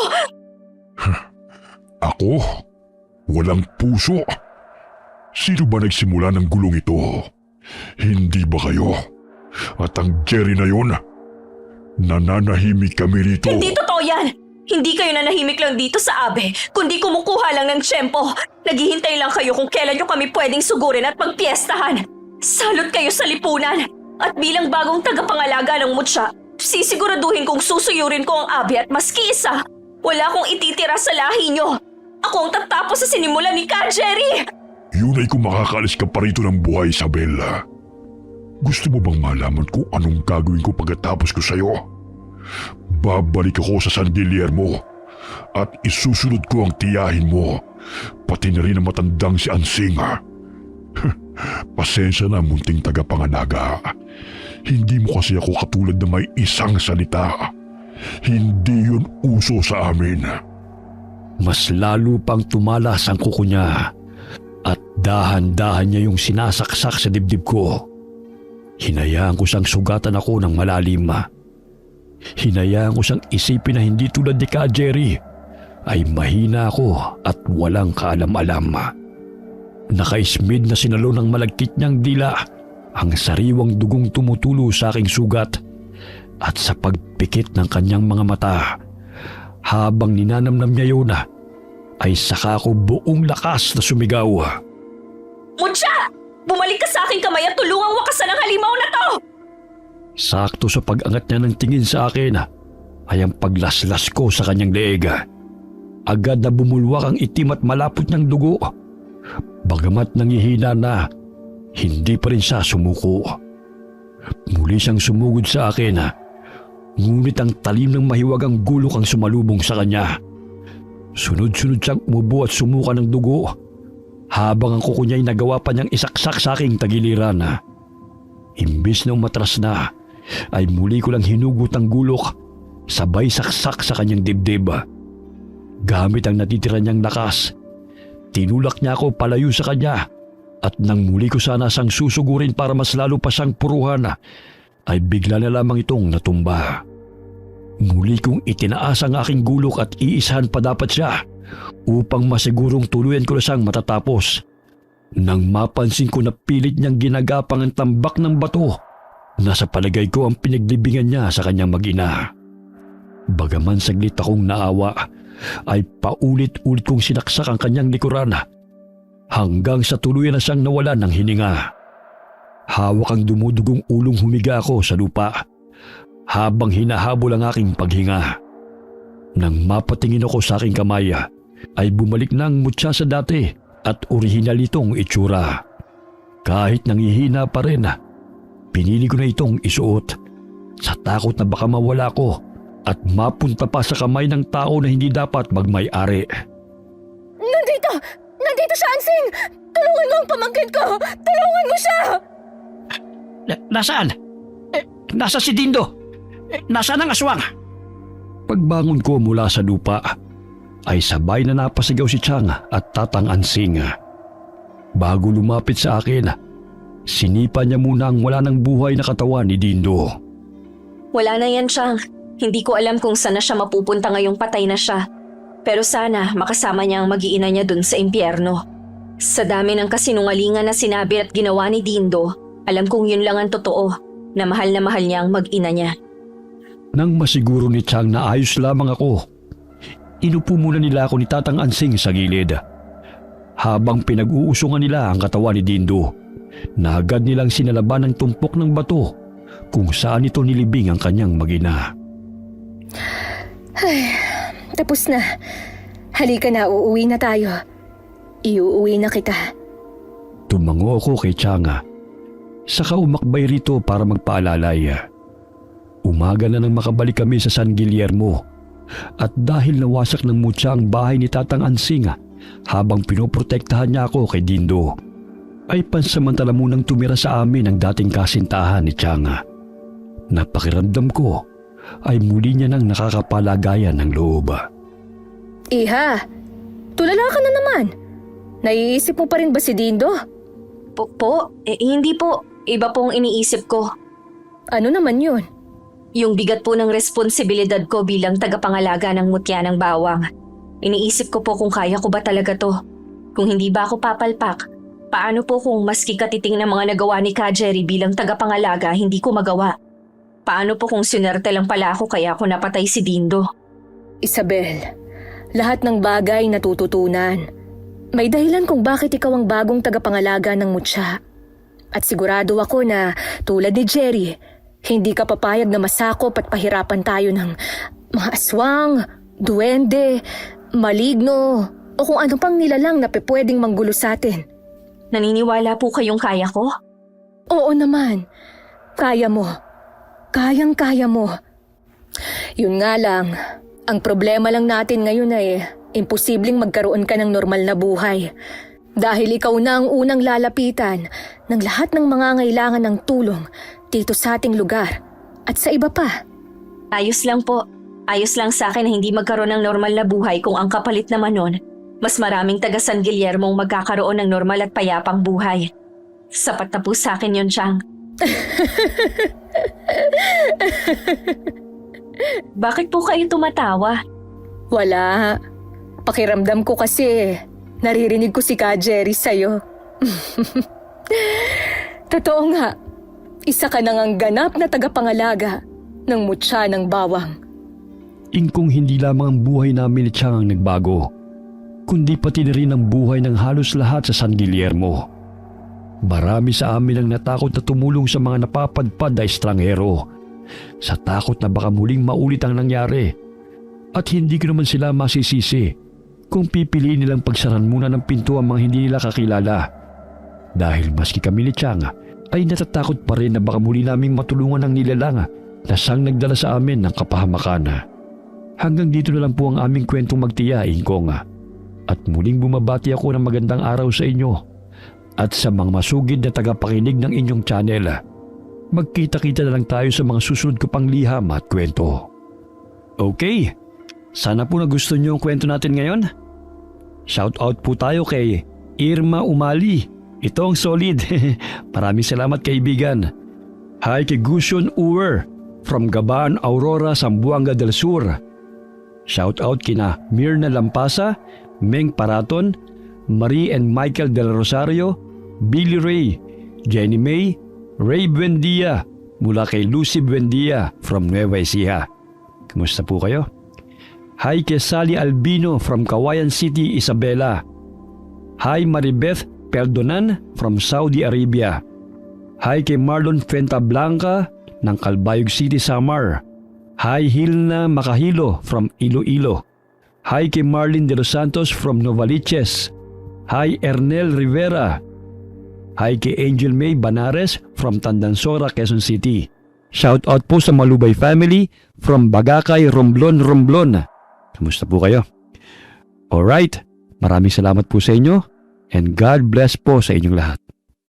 Ako? Walang puso? Sino ba nagsimula ng gulong ito? Hindi ba kayo? At ang Jerry na yon? Nananahimik kami rito. Hindi totoo yan! Hindi kayo nanahimik lang dito sa Abe, kundi kumukuha lang ng tiyempo. Naghihintay lang kayo kung kailan nyo kami pwedeng sugurin at magpiestahan. Salot kayo sa lipunan! At bilang bagong tagapangalaga ng Mutya, sisiguraduhin kong susuyurin ko ang Abe at maski isa, wala akong ititira sa lahi nyo. Ako ang tatapos sa sinimulan ni Ka Jerry! Yun ay kung makakalis ka pa rito ng buhay, Isabella. Gusto mo bang malaman kung anong gagawin ko pagkatapos ko sa'yo? Babalik ako sa San Guillermo at isusunod ko ang tiyahin mo, pati na rin ang matandang si Ansing. Pasensya na, munting tagapangalaga. Hindi mo kasi ako katulad na may isang salita. Hindi yun uso sa amin. Mas lalo pang tumalas ang kuko niya at dahan-dahan niya yung sinasaksak sa dibdib ko. Hinayaan ko siyang sugatan ako ng malalim. Hinayaan ko siyang isipin na hindi tulad ni Ka Jerry ay mahina ako at walang kaalam-alam. Nakaismid na sinalo ng malagkit niyang dila ang sariwang dugong tumutulo sa aking sugat at sa pagpikit ng kanyang mga mata habang ninanamnam niya yun ay saka ko buong lakas na sumigaw. Mutya! Bumalik ka sa aking kamay at tulungang wakasan ang halimaw na to! Sakto sa pag-angat niya ng tingin sa akin ay ang paglaslas ko sa kanyang leeg. Agad na bumulwak ang itim at malapot niyang dugo. Bagamat nangihina na, hindi pa rin siya sumuko. Muli siyang sumugod sa akin, ngunit ang talim ng mahiwagang gulok ang sumalubong sa kanya. Sunod-sunod siyang umubo at sumuka ng dugo habang ang kuko niya'y nagawa pa niyang isaksak sa aking tagiliran. Imbis na umatras na, ay muli ko lang hinugot ang gulok sabay saksak sa kanyang dibdib. Gamit ang natitira niyang lakas, tinulak niya ako palayo sa kanya at nang muli ko sana siyang susugurin para mas lalo pa siyang puruhan, ay bigla na lamang itong natumba. Muli kong itinaas ang aking gulok at iisahan pa dapat siya upang masigurong tuluyan ko na siyang matatapos. Nang mapansin ko na pilit niyang ginagapang ang tambak ng bato na sa palagay ko ang pinaglibingan niya sa kanyang mag-ina. Bagaman saglit akong naawa, ay paulit-ulit kong sinaksak ang kanyang likuran hanggang sa tuluyan na siyang nawalan ng hininga. Hawak ang dumudugong ulong humiga ako sa lupa habang hinahabol ang aking paghinga. Nang mapatingin ako sa aking kamay, ay bumalik na ang mutya sa dati at orihinal itong itsura. Kahit nangihina pa rin, pinili ko na itong isuot sa takot na baka mawala ko at mapunta pa sa kamay ng tao na hindi dapat magmay-ari. Nandito! Nandito siya, Ansing! Tulungan mo ang pamangkin ko! Tulungan mo siya! Nasaan? Nasa si Dindo? Nasaan ang aswang? Pagbangon ko mula sa lupa, ay sabay na napasigaw si Chang at Tatang Ansing. Bago lumapit sa akin, sinipa niya muna ang wala ng buhay na katawan ni Dindo. Wala na yan, Chang. Hindi ko alam kung saan na siya mapupunta ngayong patay na siya. Pero sana makasama niya ang mag-iina niya dun sa impyerno. Sa dami ng kasinungalingan na sinabi at ginawa ni Dindo, alam kong yun lang ang totoo, na mahal niya ang mag-ina niya. Nang masiguro ni Chang na ayos lamang ako, inupo muna nila ako ni Tatang Ansing sa gilid. Habang pinag-uusungan nila ang katawan ni Dindo, na agad nilang sinalaban ng tumpok ng bato kung saan ito nilibing ang kanyang mag-ina. Ay, tapos na. Halika na, uuwi na tayo. Iuuwi na kita. Tumango ako kay Chang, saka umakbay rito para magpaalalay. Umaga na nang makabalik kami sa San Guillermo at dahil nawasak ng mutya ang bahay ni Tatang Ansing habang pinoprotektahan niya ako kay Dindo, ay pansamantala munang tumira sa amin ang dating kasintahan ni Chang. Napakiramdam ko ay muli niya nang nakakapalagayan ng loob. Iha, tulala ka na naman. Naiisip mo pa rin ba si Dindo? Hindi po. Iba pong iniisip ko. Ano naman yun? Yung bigat po ng responsibilidad ko bilang tagapangalaga ng mutya ng bawang. Iniisip ko po kung kaya ko ba talaga to. Kung hindi ba ako papalpak, paano po kung maski katiting na mga nagawa ni Ka Jerry bilang tagapangalaga hindi ko magawa? Paano po kung sinerte lang pala ako kaya ako napatay si Dindo? Isabel, lahat ng bagay natututunan. May dahilan kung bakit ikaw ang bagong tagapangalaga ng mutya. At sigurado ako na tulad ni Jerry, hindi ka papayag na masakop at pahirapan tayo ng mga aswang, duwende, maligno, o kung ano pang nilalang na pwedeng manggulo sa atin. Naniniwala po kayong kaya ko? Oo naman. Kaya mo. Kayang-kaya mo. Yun nga lang, ang problema lang natin ngayon ay imposibleng magkaroon ka ng normal na buhay. Dahil ikaw na ang unang lalapitan ng lahat ng mga ngailangan ng tulong dito sa ating lugar at sa iba pa. Ayos lang po. Ayos lang sa akin na hindi magkaroon ng normal na buhay kung ang kapalit naman nun, mas maraming taga San Guillermo ang magkakaroon ng normal at payapang buhay. Sapat na po sa akin yun, Chang. Bakit po kayo tumatawa? Wala. Pakiramdam ko kasi naririnig ko si Ka Jerry sa'yo. Totoo nga. Isa ka nang ang ganap na tagapangalaga ng mutya ng bawang. Ingkong hindi lamang ang buhay namin ni Chang ang nagbago, kundi pati na rin ang buhay ng halos lahat sa San Guillermo. Marami sa amin ang natakot na tumulong sa mga napapadpad na estranghero, sa takot na baka muling maulit ang nangyari. At hindi ko naman sila masisisi kung pipiliin nilang pagsaran muna ng pinto ang mga hindi nila kakilala. Dahil maski kami ni Chang ay natatakot pa rin na baka muli naming matulungan ng nilalang na siyang nagdala sa amin ng kapahamakan. Hanggang dito na lang po ang aming kwentong magtiya, Ingkong. At muling bumabati ako ng magandang araw sa inyo at sa mga masugid na tagapakinig ng inyong channel. Magkita-kita na lang tayo sa mga susunod ko pang liham at kwento. Okay, sana po nagustuhan niyo ang kwento natin ngayon. Shout out po tayo kay Irma Umali. Ito ang solid. Maraming salamat kaibigan. Hi kay Gusion Uwer from Gabaan, Aurora, Zamboanga del Sur. Shout out kina Mirna Lampasa, Meng Paraton, Marie and Michael Del Rosario, Billy Ray, Jenny May, Ray Buendia mula kay Lucy Buendia from Nueva Ecija. Kumusta po kayo? Hi kay Sally Albino from Kawayan City, Isabela. Hi Maribeth Perdonan from Saudi Arabia. Hi kay Marlon Fentablanca ng Calbayog City, Samar. Hi Hilna Makahilo from Iloilo. Hi kay Marlene De Los Santos from Novaliches. Hi Ernel Rivera. Hi kay Angel May Banares from Tandansora, Quezon City. Shout out po sa Malubay family from Bagakay, Romblon, Romblon. Kamusta po kayo? Alright, maraming salamat po sa inyo and God bless po sa inyong lahat.